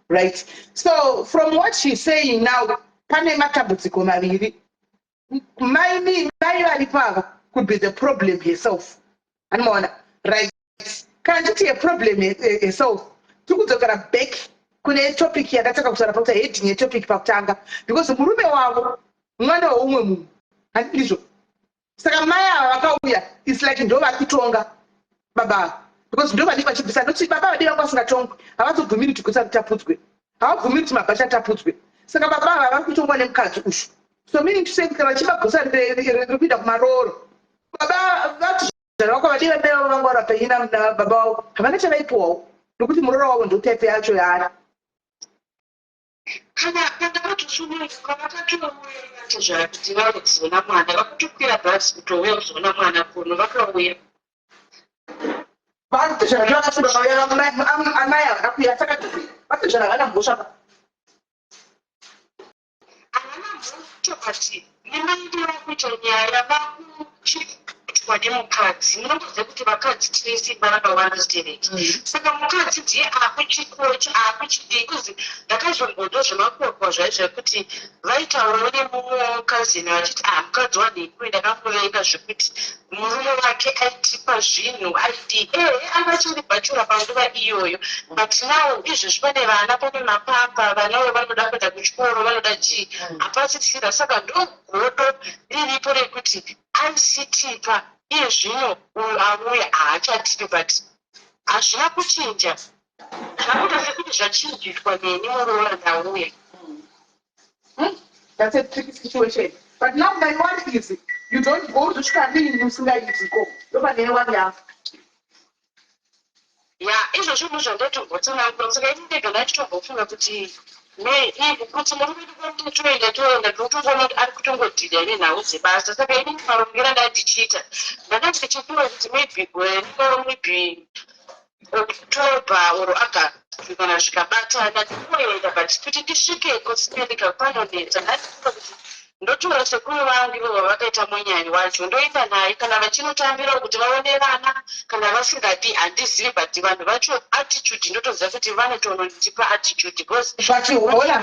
right so from what she's saying now pane matambudziko maviri mai vari pava could be the problem herself anomaona right kana nditi yeproblem herself tiri kudzokera back kune topic yadataka kutaura pakuti heading yetopic pakutanga because murume wavo mwana weumwe munhu handizvo saka mai ava vakauya is like ndo vachitonga baba because ndo vanenge vachibvisa noti baba vadii vangu vasingatongwi havazobvumiri kuti gosa ritapudzwe havabvumiri kuti mabhacha atapudzwe saka baba ava vari kutongwa nemukadzi ushu so meaning to say kuti kana chiba gosa riri kuita kumaroro baba vati zvavako vadii vadai vangu varapeina na baba wavo havana chavaipiwawo nokuti muroro wavo ndo type yacho yaana kana vatosumuka vakatomuati zvakuti varudziona mwana vakutokwira bhasi kutouya kuzoona mwana kuno vakauya amai akakuya saka vatozvara vana mbosvaka havana mbotokati nemaendera kuita nyaya vakuchitwa nemukadzi munomboziva kuti vakadzi tine simba rakawanda zitereki saka mukadzi ndiye akuchikocha akuchidii kuzi ndakazvombodo zvemakorwa zvaizvakuti vaitaurawo nemumwe mukazini vachiti mukadzi wanekuri ndakamuvenga zvekuti murume wake aitipa zvinhu aiti angachiribhachura panguva iyoyo but now izvezvi pane vana pane mapamba vanavo vanoda kuenda kuchikoro vanoda chii hapasitira saka ndogodo riripo rekuti aisitipa iye zvino uyu auya haachatipi but hazvina kuchinja zvakuita sekuti zvachinjitwa neni muroora ndauya that's a tricky situation but now my one is You don't go to study in Usingaitiko. Nobody ever have. Yeah, izvo zvinhu zvandatombotsanangura saka indega ndachitombofuna kuti kuti murume toenda totoona kuti ari kutongodhidha nenhau dzebasa saka ini marongera ndandichiita ndakati ndichifuna kuti maybe October or August kana zvikabatana ndinoenda but kuti ndisvikeko sinendika panoneta ndatifunga kuti ndotora sekuru vangu ivo vavakaita munyanyi wacho ndoenda naye kana vachinotambira kuti vaone vana kana vasingadi handizivi but vanhu vacho attitude ndotoziva kuti vanotonondipa attitude because vachiona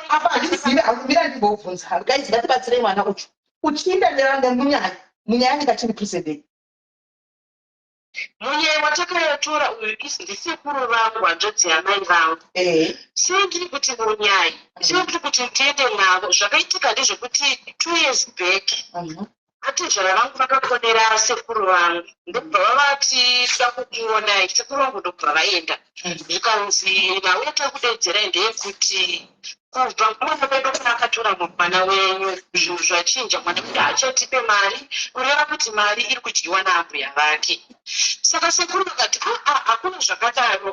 apa handizivi akumira ndimbobvunza guys ngatibatsirei mwana uchu uchienda neranga munyanyi kachiri president munyewe watakayatora uyu ndisekuru vangu hanzvadzi yamai vangu sendiri kuti munyayi ndiri kuti ndiende navo zvakaitika ndezvekuti 2 years back atizvara vangu vakakonera sekuru vangu ndobva vavati toda kukuonai sekuru vangu ndobva vaenda zvikanzi nauya takudedzera ndeyekuti kubva mwana wedu kuna akatora mwana wenyu zvinhu zvachinja mwana kuti achatipe mari kureva kuti mari iri kudyiwa naambuya vake saka sekuru vakati hakuna zvakadaro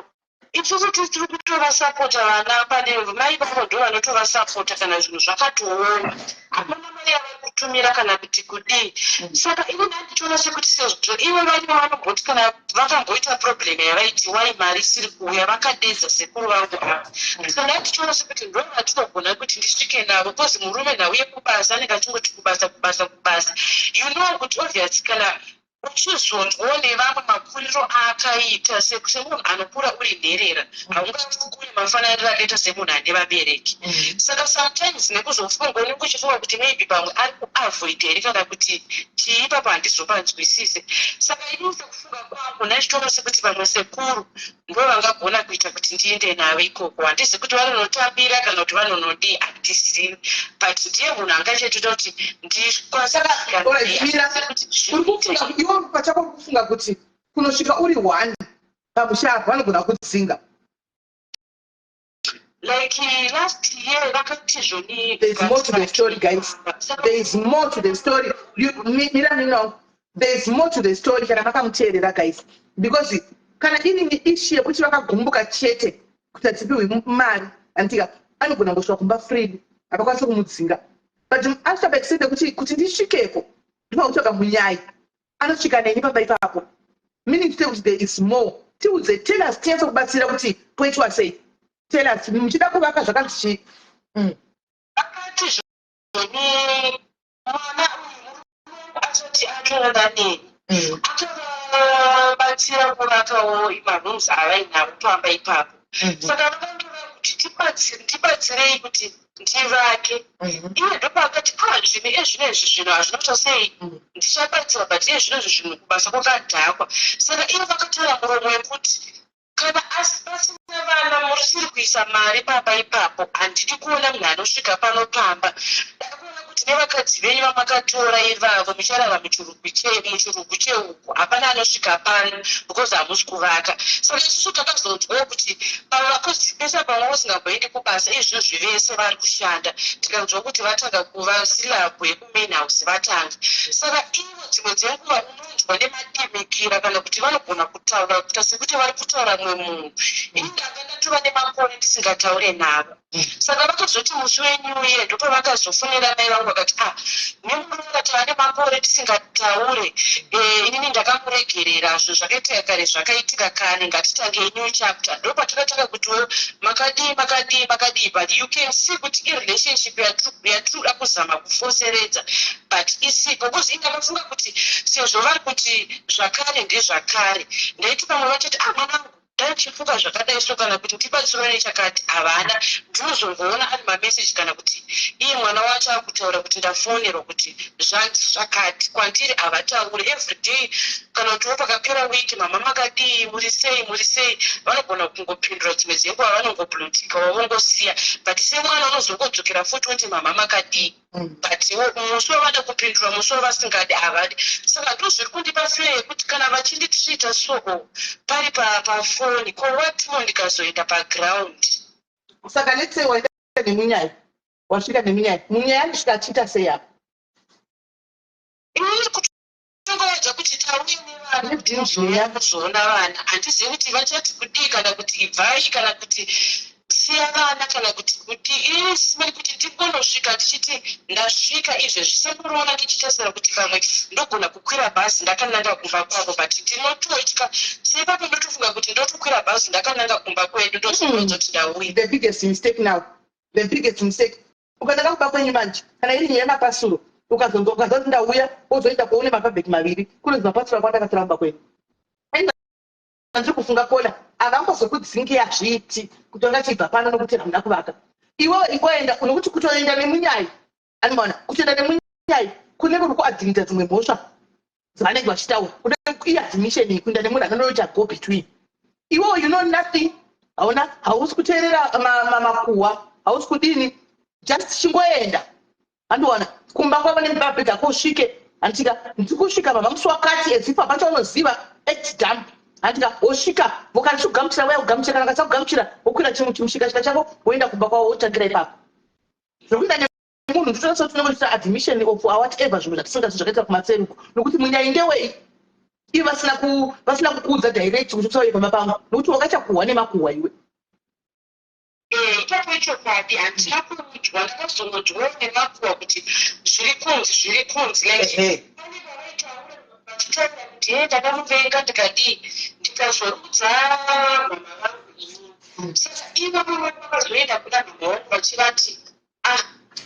isusu tiri kutovasapota vana pane mai vavo ndo vanotovasapota kana zvinhu zvakatooma hakuna mari yavari kutumira kana kuti kudii saka ivo ndandichiona sekuti sezvo ivo vane vanomboti kana vakamboita problem yavaiti wai mari isiri kuuya vakadedza sekuru vangu ava saka ndandichiona sekuti ndo vatinogona kuti ndisvike navo kozi murume nauye kubasa anenge achingoti kubasa you know kuti obviously kana uchizonzwawo nevamwe makuriro aakaita semunhu anokura uri nherera haungakuri mafananiro akaita semunhu ane vabereki saka sometimes nekuzofungwa unenge uchifunga kuti maybe pamwe ari kuavoid here kana kuti chiipapo handizopanzwisise saka ini sekufunga kwangu ndachitoona sekuti vamwe sekuru ndo vangagona kuita kuti ndiende navo ikoko handizi kuti vanonotambira kana kuti vanonodii handizivi but ndiye munhu angachitoita kuti iwo pachako kufunga kuti kunosvika uri 1 pamusha vanogona kudzinga like last year vakati zvoni there is more to the story guys there is more to the story there is more to the story kana makamuteerera guys because kana ini ishi yekuti vakagumbuka chete kuti atipiwe mari antika anogona kusvika kumba Fred apakwanisa kumudzinga but after backside kuti ndisvikeko ndipakutsvaga munyai anosvika neni pamba ipapo meaning to say kuti there is more tiudze tell us tinyatsa kubatsira kuti poitwa sei tell us muchida kuvaka zvakanzi chi vakati zvoni mwana uyu asati atoona neni atovabatsira kuvakawo marooms avainavo pamba ipapo saka vakandova kuti tibatsirei kuti ndivake iye ndopa akati zvinhu ezvinezvi zvinhu hazvinoita sei ndichabatsira but iye zvinezvi zvinhu kubasa kwakadhakwa saka iye vakatora muromo wekuti kana pasina vana musiri kuisa mari pamba ipapo handidi kuona munhu anosvika pano pamba ndakaona kuti nevakadzi venyu vamakatora ivavo mucharara muchirugu cheuku hapana anosvika pano because hamusi kuvaka saka isusu takazonzwawo kuti pava vakuzipesa pamwe usingamboendi kubasa izvozvi vese vari kushanda tikanzwa kuti vatanga kuva silabhu yekumain house vatanga saka ivo dzimwe dzenguva unonzwa nemadimikira kana kuti vanogona kutaura kuita sekuti vari kutaura mwe munhu ini ndanga ndatova nemakore ndisingataure navo saka vakazoti musi wenyuye ndopa vakazofonera mai vangu vakati nemunhu vakati vane makore tisingataure inini ndakamuregerera zvinhu zvakaitika kare zvakaitika kare ngatitange new chapter ndopa takataka kutiwo makadii but you can see kuti irelationship yatinoda kuzama kufoseredza but isipo because ingamafunga kuti sezvo vari kuti zvakare ndezvakare ndaiti pamwe vachiti mwanangu ndachifunga zvakadai so kana kuti ndibatsirwa nechakati havana ndinozongoona ari mameseji kana kuti iye mwana wacho akutaura kuti ndafonerwa kuti zvanzi zvakati kwandiri havatauri everyday kana kuti pakapera wiki mama makadii muri sei vanogona kungopindura dzimwe dzenguva vanongoblutika vavongosiya but semwana unozongodzokera futi kuti mama makadii but musi wavada kupindura musi wavasingadi havadi saka ndo zviri kundipa fire yekuti kana vachinditreata soko pari pafoni kowatiwo ndikazoenda paground saka let's say waenda wasvika nemunyaya munyaya anosvika achiita sei apa iri kutongoedza kuti tauye nevana kuti muzoya muzoona vana handizivi kuti vachati kudii kana kuti ibvai kana kuti siya vana kana kuti ini simari kuti ndingonosvika ndichiti ndasvika izvezvi semunoona ndichitarisira kuti pamwe ndogona kukwira bhazi ndakananga kumba kwavo but ndinototya seipapo ndotofunga kuti ndotokwira bhazi ndakananga kumba kwedu ndozoonza kuti ndauya. The biggest mistake now, the biggest mistake. Ukananga kumba kwenyu manje kana iri nyaya mapasuro ukazoti ndauya wozoita kuone mapabheki maviri kunonzi mapasuro ako andakatora kumba kwenyu. Ndiri kufunga kona avambozokudzingi azviiti kuti ungachibva pano nokuti hamuna kuvaka iwewe ingoenda nokuti kutoenda nemunyai anomaona kutoenda nemunyai kunenge kuri kuadhimita dzimwe mhosva dzavanenge vachitaura kuda iadhimisheni kuenda nemunhu akanoita go between iwewe you know nothing hauna hausi kuteerera makuhwa hausi kudini just chingoenda andoona kumba kwavo nemubabhedha kosvike anditika ndikusvika baba musi wakati ezifa pacho unoziva edamp andika osvika vokanichigamuchira vaya kugamuchira kana kasakugamuchira wokwira chimushikashika chako woenda kumba kwavo wotangira ipapo zvokuita nemunhu nditoso tinongoita admission of whatever zvinhu zvatisingazi zvakaita kumatseruko nokuti munyai ndewei ivo vasina kukuudza direct kuti usauye pamba pangu nokuti wakachakuhwa nemakuhwa iwe ipapo ichokwadi handina kuudzwa ndakazongodzwawo nemakuhwa kuti zviri kunzi like vachitaura kuti ndakamuvenga ndikadii ndikazorudza mama vangu saka ivo vakazoenda kuna mama vangu vachivati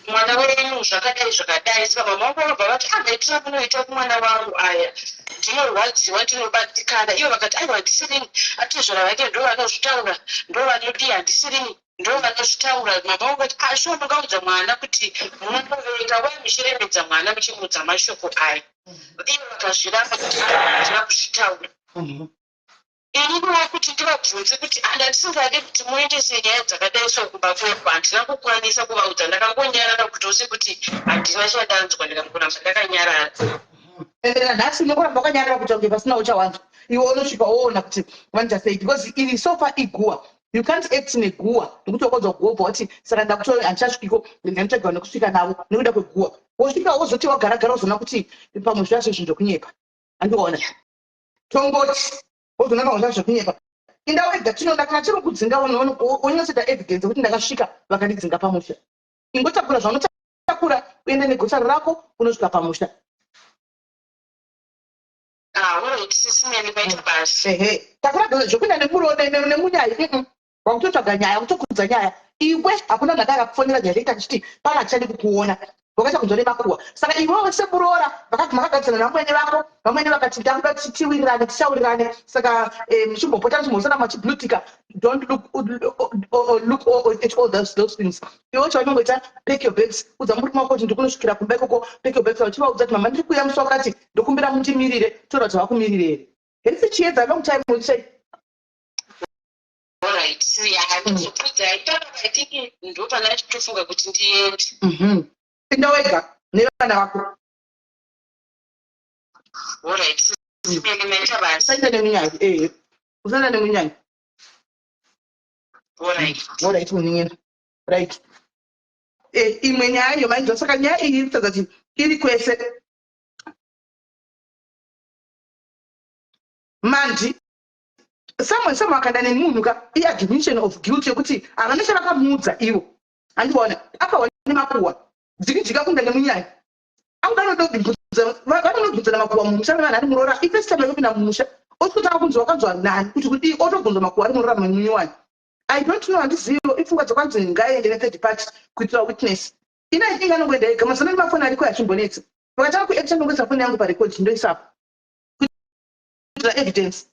mwana wenyu zvakadai saka mama vangu vanobva vati ndaitira munoita kumwana wangu aya ndinorwadziwa ndinobatikana ivo vakati aiwa handisirini atizvona vake ndo vanozvitaura ndo vanodii handisirini ndo vanozvitaura mama vangu vati shuwa mungaudza mwana kuti munovenga wai muchiremedza mwana muchimuudza mashoko aya ivo vakazviramba kuti handina kuzvitaura ini ndova kuti ndivabvunze kuti handisingade kuti muendese nyaya dzakadai sokumba kwepo handina kukwanisa kuvaudza ndakangonyarara kutose kuti handina chandanzwa ndikamboramba ndakanyarara enderera nhasi unokuramba wakanyarara kuti unge pasina uchawanzwa iwe unosvika woona kuti vandichasei because iri sofa iguwa you can't act neguwa nokuti wakonzwa guwa ubva wati saka ndakutora handichasvikiko ndinotaigwa nekusvika navo nekuda kweguwa wosvika wozoti wagaragara wozoona kuti pamwe zvazvo zvinhu zvokunyepa handikuona tongoti wozoona pamwe zvazvo zvokunyepa inda wega tinoda kana tiri kudzinga wonyoseta evidence kuti ndakasvika vakandidzinga pamusha ingotakura zvaunotakura uende negotaro rako unosvika pamusha takura zvokuenda nemurode nemunyaya wakutotsvaga nyaya wakutokudza nyaya iwe hakuna mnhu akakakufonera direct achiti pana achadi kukuona wakaita kunzwa nemakuhwa saka iwewe semuroora makagadzana navamwene vako vamwene vakati ndakuda tiwirirane tishaurirane saka chimbopota chimbosana machiblutika don't look at all those things iwe chavanongoita pack your bags udza murume wako kuti ndikunosvikira kumba ikoko pack your bags uchivaudza kuti mama ndiri kuuya musi wakati ndokumbira mundimirire toda kuti vakumirire here hensi chiedza long time uchai alright handizokudza ipapa I think ndo pana chitofunga kuti ndiende pinda wega nevana vako alright simenemeta basi usaenda nemunyanya usaenda nemunyanya alright unin'ina right imwe nyaya yomainzwa saka nyaya iyi irikutaza kuti iri kwese mandi samwe akanda nemunhu ka iadmission of guilt yekuti havana vakamuudza ivo handivaona akawa nemakuhwa dzikijika kunda nemunyaya vanonobvunzana makuhwa mumusha nevanhu ari muroora ifirst time yakupinda mumusha osikutanga kunzi wakanzwa nani kuti kudii otobvunzwa makuhwa ari muroora munyuwani I don't know handizivo ipfungwa dzakwanzi ngaende nethird party kuitira witness ina inganongoenda yega mazana nemafoni ariko yachimbonetsa vakatanga kuaction nongoisa foni yangu parekodi ndoisapo kuitira evidence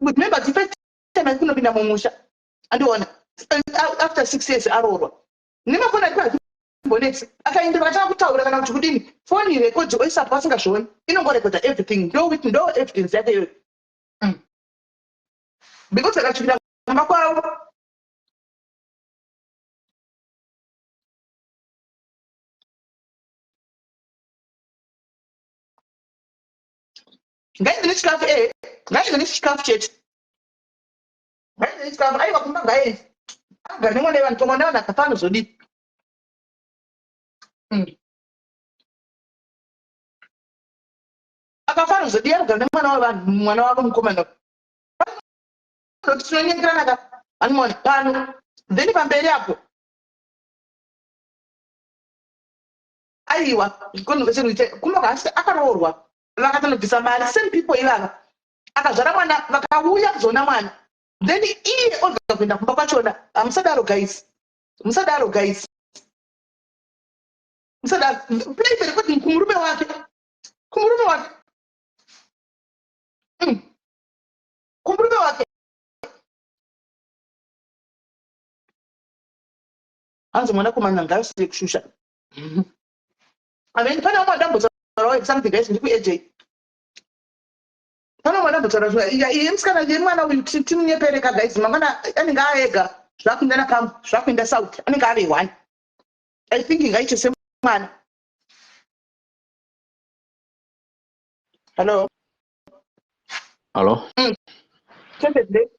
but remember the first time kunopinda mumusha andiona after 6 years aroorwa nemafoni ariko yachimbonetsa akaenda vakatanga kutaura kana kuti kudini foni rekodi oisapo vasingazvioni inongorekodha everything ndo evidence yake iyoyo because akasvikira kumba kwavo ngaende nechikafu ngaende nechikafu chete ngaende nechikafu aiwa kumba ngaende agara nemwana wevanhu tomwana vanhu akafana zodii akafana kuzodiya kugara nemwana wavanhu mwana wako mukomana kuti tinonyengerana ka animona pano then pamberi apo aiwa conversation kumaka asi akaroorwa vakatonobvisa mari same people ivava akazvara mwana vakauya kuzoona mwana then iye oga kuenda kumba kwachona musadaro guys musadaro play kuti kumurume wake kumurume wake anzi mwanakomana ngasiye kushusha ameni pane umwe adambotaura something guys ndi kuaj pane umwe adambotaura iye musikana ndiye mwana uyu timunyepereka guys mangwana anenge aega zvakuenda nakamwe zvakuenda south anenge ave one I think ngaiche semwana. Hello. Tende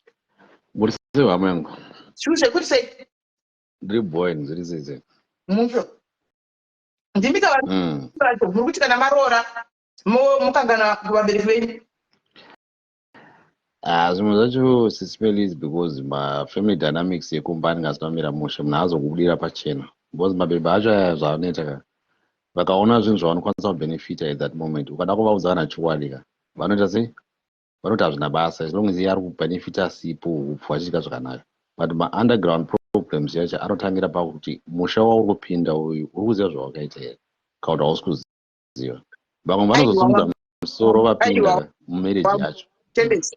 Muri sei wamengo? shushe kuti sei Ndiri boy nziri zize. munhu ndimika vanhu muri kuti kana marora mukangana kuvabereki venyu. Zvimwe zvacho sispeli is because my family dynamics yekumba ndingazinomira mushe munhu azokubudira pachena because mabhebha acho aya zvaanoita ka vakaona zvinhu zvavanokwanisa kubenefita at that moment ukada kuvaudza kana chikwadi vanoita sei vanoti hazvina basa as long as iye ari kubenefita sipo upfu achiita zvakanaka but ma-underground problems yacho anotangira pakuti musha wauri kupinda uyu uri kuziva zvawakaita here kana kuti hausi kuziva vamwe vanozosimudza musoro vapinda mumereji yacho. Tendesi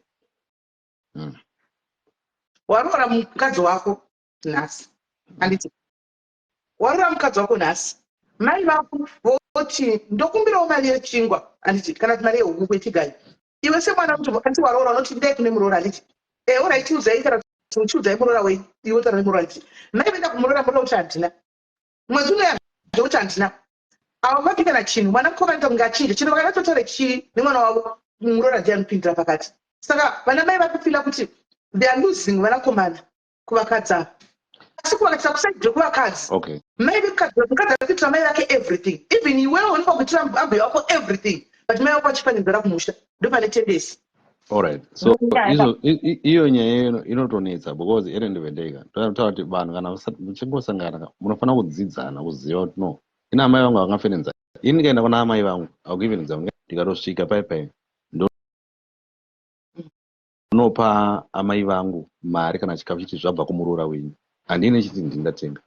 warora mukadzi wako nhasi handiti warora mukadzi wako nhasi mai vako voti ndokumbirawo mari yechingwa handiti kana kuti mari yehuku yetigai iwe semwana kuti ati warora unoti ndai kune muroora handiti orai tiudzai kana tiudzai muroora wei iwe utara nemuroora handiti mai vaenda kumuroora muroora kuti handina mwedzi unoyanga kuti handina avo vapi kana chinhu mwana mukovanita kunge achinja chino vakanatotore chii nemwana wavo muroora ndiye anopindira pakati saka vana mai vakufila kuti they are losing vanakomana kuvakadzi ava asi kuvakatisa kusaidhi rekuvakadzi mai mukadzi akuitira mai vake everything even iwewo unenge kuitira ambe wako everything but mai wako achifanirwa kumusha ndo pane tendesi. Alright, so iyo nyaya inotonetsa because ere ndivendeka totaura kuti vanhu kana muchingosangana munofanira kudzidzana kuziva kuti no ina amai vangu vakafenenza ini ndikaenda kuna amai vangu akuvhenenza ndikatosvika paipai unopa amai vangu mari kana chikafu chiti zvabva kumuroora wenyu handine chiti ndindatenga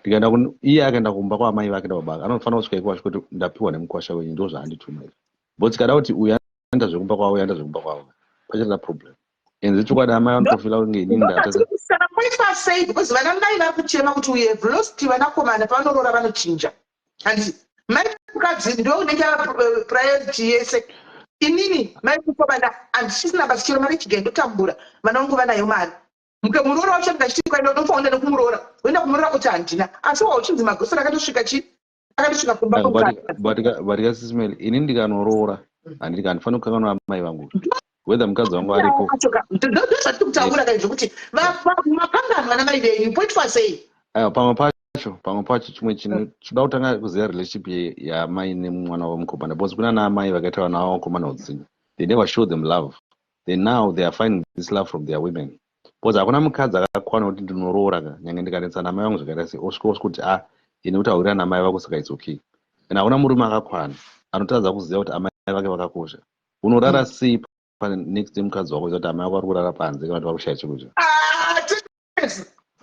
ndikaenda iye akaenda kumba kwaamai vake nababa anofanira kusvika ikwacho kuti ndapiwa nemukwasha wenyu ndo zvaandituma izvi but tikada kuti uyu anda zvekumba kwavo anda zvekumba kwavo pachata problem and zvechokwadi amai vanotofila kunge inini ndasaka poitwa sei because vana mai vari kuchema kuti we have lost vanakomana pavanorora vanochinja handiti mai mukadzi ndo unenge priority yese inini mai kukomana handisisina basi chero mari chigai ndotambura vana vangu vanayo mari muke muroora wacho ndachitikaenda unofaunda nekumuroora uenda kumuroora kuti handina asi wauchinzi magosera akatosvika akatosvika kumba but kasisimeli ini ndikanoroora handiti handifanira kukanganwa amai vangu whether mukadzi wangu aripo ndozvatiri kutaura kaizvokuti makangano vana mai venyu poitwa sei pamwe pacho chimwe chinhu choda kutanga kuziva relationship yamai nemwana wamukomana because kuna naamai vakaita vana vavakomana udzinga they never show them love now they are finding this love from their women because hakuna mukadzi akakwana kuti ndinoroora ka nyange ndikanetsa namai vangu zvakaita sei osvika kuti ini utaurira namai vako saka it's okay and hakuna murume akakwana anotadza kuziva kuti amai vake vakakosha unorara sei next mukadzi wako kuti amai vako vari kurara panze kana kuti vari kushaya chekudya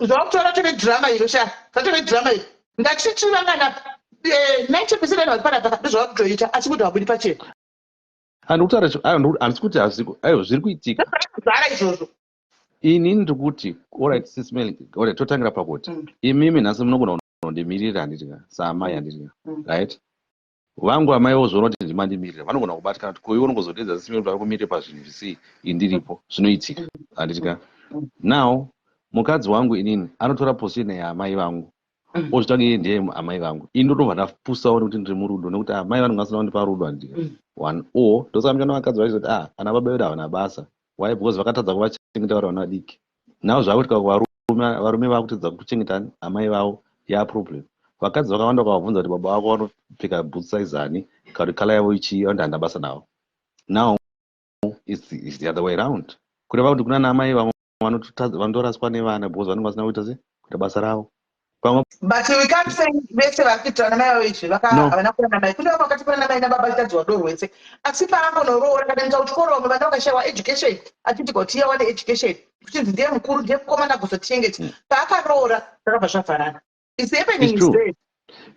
zvakutora tove drama iro sha zvatove drama iro ndachichivangana 90% vari panapa ndozvavakutoita asi kuti habudi pachena handisi kuti haziko aiwa zviri kuitika zvara izvozvo inini ndikuti alright sisimeli alright totangira pakuti imimi nhasi munogona kunondimirira handitika saamai handitika right vangu amai vozvoona kuti ndimandimirira vanogona kubatikana kuti koiwe unongozodedza sisimeli vari kumirira pazvinhu zvisi indiripo zvinoitika handitika now mukadzi wangu inini anotora position yaamai vangu ozvitanga iye ndiye amai vangu ini ndotobva ndapusawo nekuti ndiri murudo nekuti amai vanhu ngasina kundipa rudo handika one or ndosaka vakadzi vachiti ana baba vedu havana basa why because vakatadza kuvachengeta vari vana vadiki navo zvakutika varume vakutedza kuchengeta amai vavo yaproblem vakadzi vakawanda ukavabvunza kuti baba vako vanopfeka bhutsu saizani kana kuti kala yavo ichii vanoti handina basa navo Now it's the other way around. Kureva kuti kuna namai vamwe vanotoraswa nevana because vanenge vasina kuita se kuita basa ravo. But we can't say vese vakuitwa namai vavo havana kuva namai. Kune vamwe vakati kuna namai nababa itadzi wadoro wese. Asi paangonoroora kana kuenda kuchikoro vamwe vana vakashayiwa education achiti tier 1 education kuchinzi ndiye mukuru ndiye mukomana kuzotichengeta. Paakaroora zvakabva zvafanana. It's happening instead.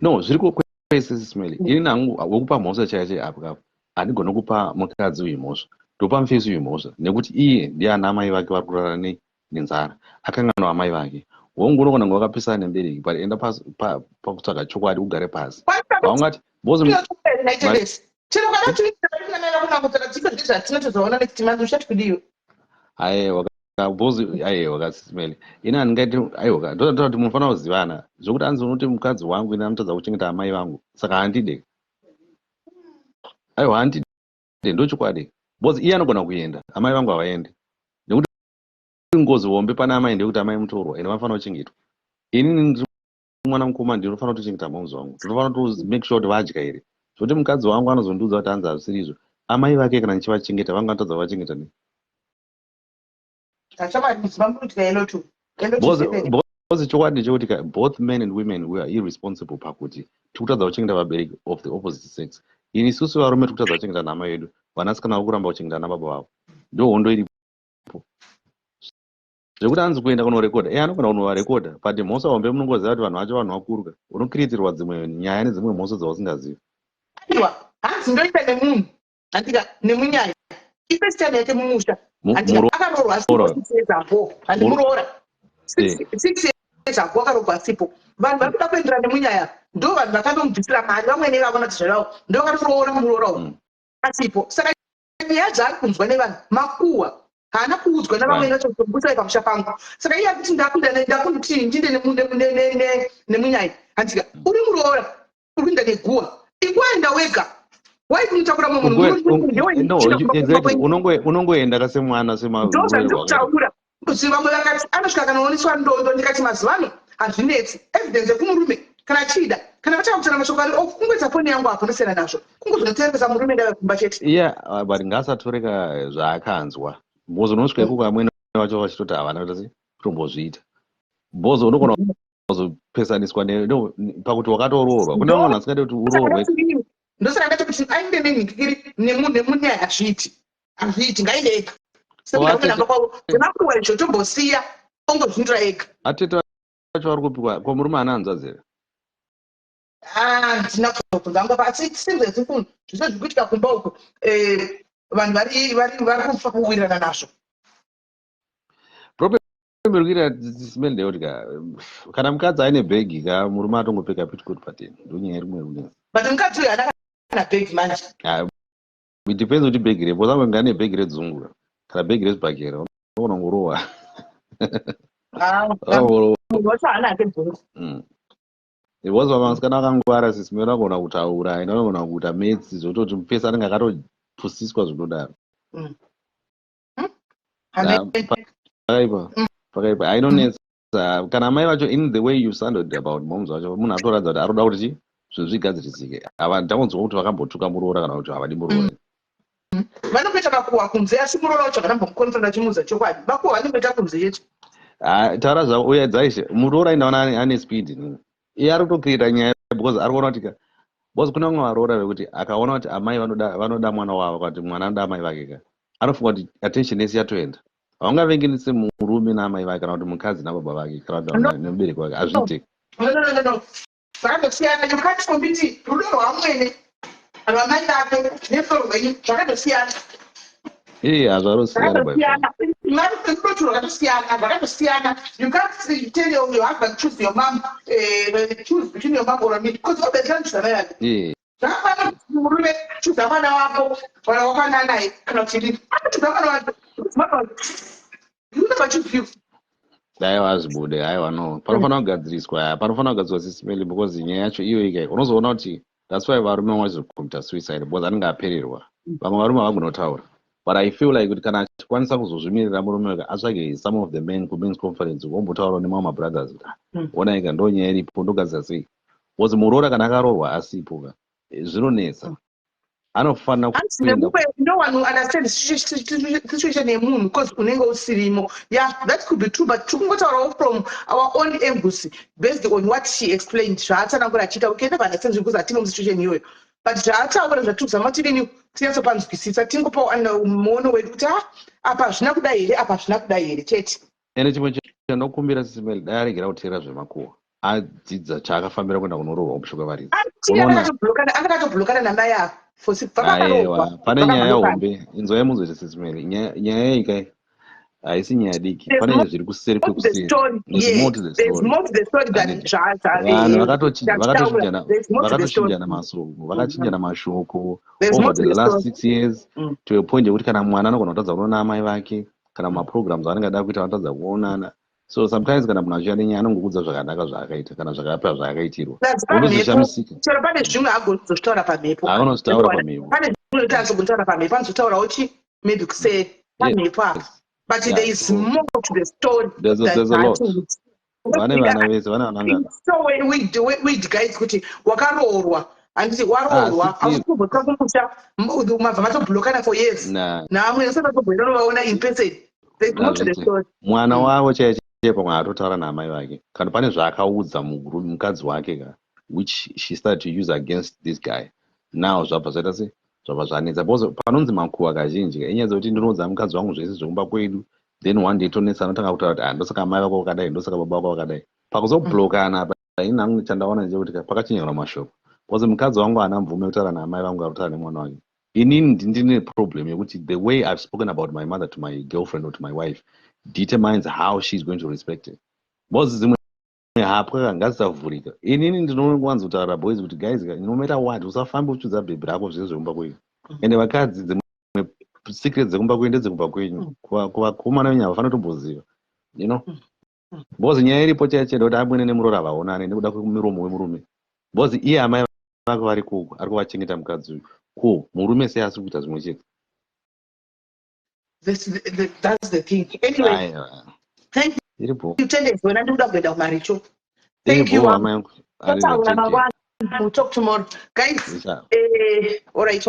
No, zviri kwese Sismeli. Ini nangu wokupa mhosva chaiye apo handigoni kupa mukadzi uyu mhosva. Ndopa mufesi uyu mhosva nekuti iye ndiye ana mai vake vari kurara nenzara. Akanganwa amai vake. Wongona wakapesana nembereki but enda pakutsvaga chokwadi ugare pasi. Waungati bozo chero kana tuitamera kuna kutsvaga dziko dzatinotozoona nekuti manzi ushati kudiyo. Aiwa bozo aiwa Kasimeli. Ina handingati aiwa ndoda kuti munofanira kuzivana zvokuti anzi unoti mukadzi wangu ina anotadza kuchengeta amai vangu saka handide. Aiwa handide ndochokwadi. Bozo iye anogona kuenda amai vangu havaendi. Nekuti ngozi hombe pana amai ndekuti amai mutorwa ende vanofanira kuchengetwa. Ini ndiri mwana mukoma ndinofanira kutochengeta mhonzi wangu. Ndinofanira to make sure kuti vadya here. Zvokuti mukadzi wangu anozondiudza kuti hanzi hazvisiri izvo. Amai vake kana ndichivachengeta vanga vanotadza kuvachengeta nei. Both chokwadi ndechekuti both men and women we are irresponsible pakuti tikutadza kuchengeta vabereki of the opposite sex. Ini isusu varume tikutadza kuchengeta namai vedu vanasikana vari kuramba kuchengeta nababa vavo. Ndo hondo iripo. Zvekuti anzi kuenda kunorekodha anogona kunovarekodha but mhosva hombe munongoziva kuti vanhu vacho vanhu vakuruka unokiritirwa dzimwe nyaya nedzimwe mhosva dzausingazivi. Aiwa hanzi ndoita nemunhu handika nemunyaya ifesitani yake mumusha akaroorwa asipo 6 years ago handimuroora 6 years ago akaroorwa asipo. Vanhu vari kuda kuendera nemunyaya ndo vanhu vakandomubvisira mari vamwene vavona kuti zvaravo ndo vakatomuroora muroora asipo. Saka nyaya dzaari kunzwa nevanhu makuhwa haana kuudzwa navamwene vacho kutomubvisira pamusha pangu. Saka iye akuti ndakunditi ndinde nemunyaya handika uri muroora uri kuenda neguhwa ikuenda wega. Waikumutakura unongoenda kasemwana semandokutaura kuti vamwe vakati anosvika kanooneswa ndondo ndikati mazuvano hazvinetsi evidence yekumurume kana achida kana vachakutana mashoko ari kungwedza foni yangu apo ndosiyana nazvo kungozonotengesa murume ndavakumba chete but ngaasatoreka zvaakanzwa bozo unosvika ikoko amwene vacho vachitoti havana kuti kutombozviita bozo unogona kuzopesaniswa pakuti wakatoroorwa kune vamwe vanhu asingadi kuti uroorwe. Ndosaka ndati kuti ainde nenhingiri nemunyaya hazviiti ngainde ega sekunanga kwavo unakuwa izvo tombosiya ongozvindura ega. Atete vacho vari kupikwa ko murume haana hanzvadzi here? Ndina kuzobvunza asi sinzezi kunhu zviso zviri kuitika kumba uko vanhu vari kufa kuwirirana nazvo. Problem rikuita Simeli ndeyekuti kana mukadzi aine bhegi murume atongopfeka pitikoti pateni ndonyaya rimwe runezi. But mukadzi uyu haana kana bhegi manje. It depends kuti bhegi repo zamwe ngane bhegi redzungura kana bhegi rezvibhakera unogona kungorowa. Because vamasikana vakangwara Sisimeli vanogona kutaura ina vanogona kuita metsi zvototi mupesi anenge akatopusiswa zvinodaro. Pakaipa hainonetsa kana mai vacho in the way you sounded about moms vacho munhu atoratidza kuti aroda kuti zvinhu zvigadzirisike. Havatangonzwa kuti vakambotuka muroora kana kuti havadi muroora. Vanongoita makuhwa kunze asi muroora wacho vakambomukonzera chimuudza chokwadi makuhwa vanongoita kunze yecho. Taura zvavo uya dzaishe muroora aindaona ane speed iye ari kutokirita nyaya because ari kuona kuti because kuna vamwe varoora vekuti akaona kuti amai vanoda mwana wavo kuti mwana anoda amai vake anofunga kuti attention yese yatoenda. Haungavengenese murume naamai vake kana kuti mukadzi nababa vake kana kuti nemubereki wake hazviitiki. Zvakandosiyana yokati rudo rwamwene rwamai vake neforo rwenyu zvakandosiyana. Hazvarosiyana rudo rwakatosiyana zvakandosiyana. You can't tell your husband choose your mom choose between your mom or me because vabereka ndizvana yake. Zvakafana murume chuza mwana wako mwana wakanana naye kana kuti ndini akuchuza mwana wake aiwa zvibude aiwa no panofanira kugadziriswa Sisimeli because nyaya yacho iyo ika unozoona kuti that's why varume vachikuita suicide because anenge apererwa. Vamwe varume havagunotaura but I feel like kuti kana achikwanisa kuzozvimirira murume wake atsvage some of the men kumen's conference vombotaurawo nemamwe mabrothers kuti ona ika ndo nyaya iripo ndogadzira sei because muroora kana akaroorwa asipo zvinonetsa anofanira kupinda no one who understands situation yemunhu because unenge usirimo. Yeah, that could be true, but tikungotaurawo from our own angles based on what she explained. Zvaatsanangura achiita, we can never understand because hatina situation iyoyo, but zvaataura zvatirikuzama tidini tinyatsopanzwisisa, tingopa muono wedu kuti apa hazvina kudai here, apa hazvina kudai here chete. ene chimwe chandinokumbira sisimeli dai aregera kuteera zvemakuhwa adzidza chaakafambira kuenda kunorohwa upishuka varidzi. Anga atobhulokana namai ako. Aiwa, pane nyaya hombe inzwai muzvete sisimeli, nyaya yeikai haisi nyaya diki, pane zviri kuseri kwekuseri. There's more to the story. Vanhu vakatochinjana masoko, vakachinjana mashoko over the last 6 years to a point yekuti kana mwana anogona kutadza kuonana amai vake, kana maprograms anenge ada kuita anotadza kuonana. So sometimes kana munhu achiya nenyaya anongokudza zvakanaka zvaakaita kana zvakaipa zvaakaitirwa. Chero pane zvimwe agozozvitaura pamhepo. Anozotaura pamhepo. Pane zvimwe kuti azogotaura pamhepo, anozotaurawo chi maybe kuseri pamhepo apa. But there is more to the story. There's a lot. Vane vana vese vane vanangana. So we guys kuti wakaroorwa anditi waroorwa ausikumbotsva kumusha mabva matobhulokana for years. Naamwe yasovatobhoeraovaona in person. There's more to the story. Mwana wavo chaiye pamwe atotaura naamai vake kana pane zvaakaudza mukadzi wake ka which she started to use against this guy. Now zvabva zvaita se zvabva zvanetsa because panonzi makuhwa kazhinji enyaya dzekuti ndinoudza mukadzi wangu zvese zvekumba kwedu then one day tonetsa anotanga kutaura kuti ndosaka mai vako vakadai ndosaka baba vako vakadai pakuzobhulokana apa inhangu chandaona ndechekuti pakachinjana mashoko because mukadzi wangu haana mvume kutaura naamai vangu akutaura nemwana wake. Inini ndine problem yekuti the way I've spoken about my mother to my girlfriend or to my wife determines how she's going to respect it. Because zimwe hapwa ngazisavhurika. Inini ndinowanza kutaura boys kuti guys no matter what usafamba uchidza bhebhi rako zvese zvekumba kwenyu. Ende vakadzi dzimwe secrets dzekumba kwenyu ndedzekumba kwenyu. Kuvakomana venyu havanotomboziva. You know? Because nyaya iripo chaichedo kuti amwene nemurora vaonane nekuda kwemiromo wemurume. Because iye amai vake vari kuko ari kuvachengeta mukadzi uyu. Ko murume sei asi kuita zvimwe chete. That's the thing. Anyway, thank you. Thank you. We'll talk tomorrow. Guys, all right,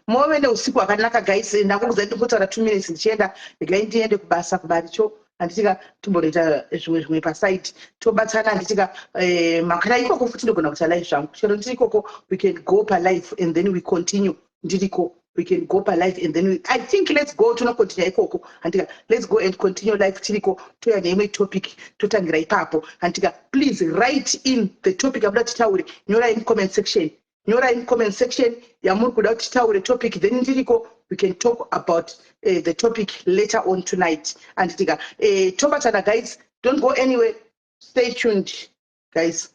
more when usiku wakanaka guys, ndakuza ndikutaura 2 minutes ndichenda ndiende kubasa kubaricho anditika tumboita zvimwe pasite tobatsana anditika makara ikoko futi ndogona kuita live zvangu chero ndirikoko we can go per live and then we continue ndiriko we can go per live and then I think let's go to continue ikoko andika let's go and continue live tiriko toya neimwe topic totangira ipapo andika please write in the topic abuda titaure nyora in comment section yamuri kuda kuti titaure topic then ndiriko we can talk about the topic later on tonight andika tobatana guys, don't go anywhere, stay tuned guys.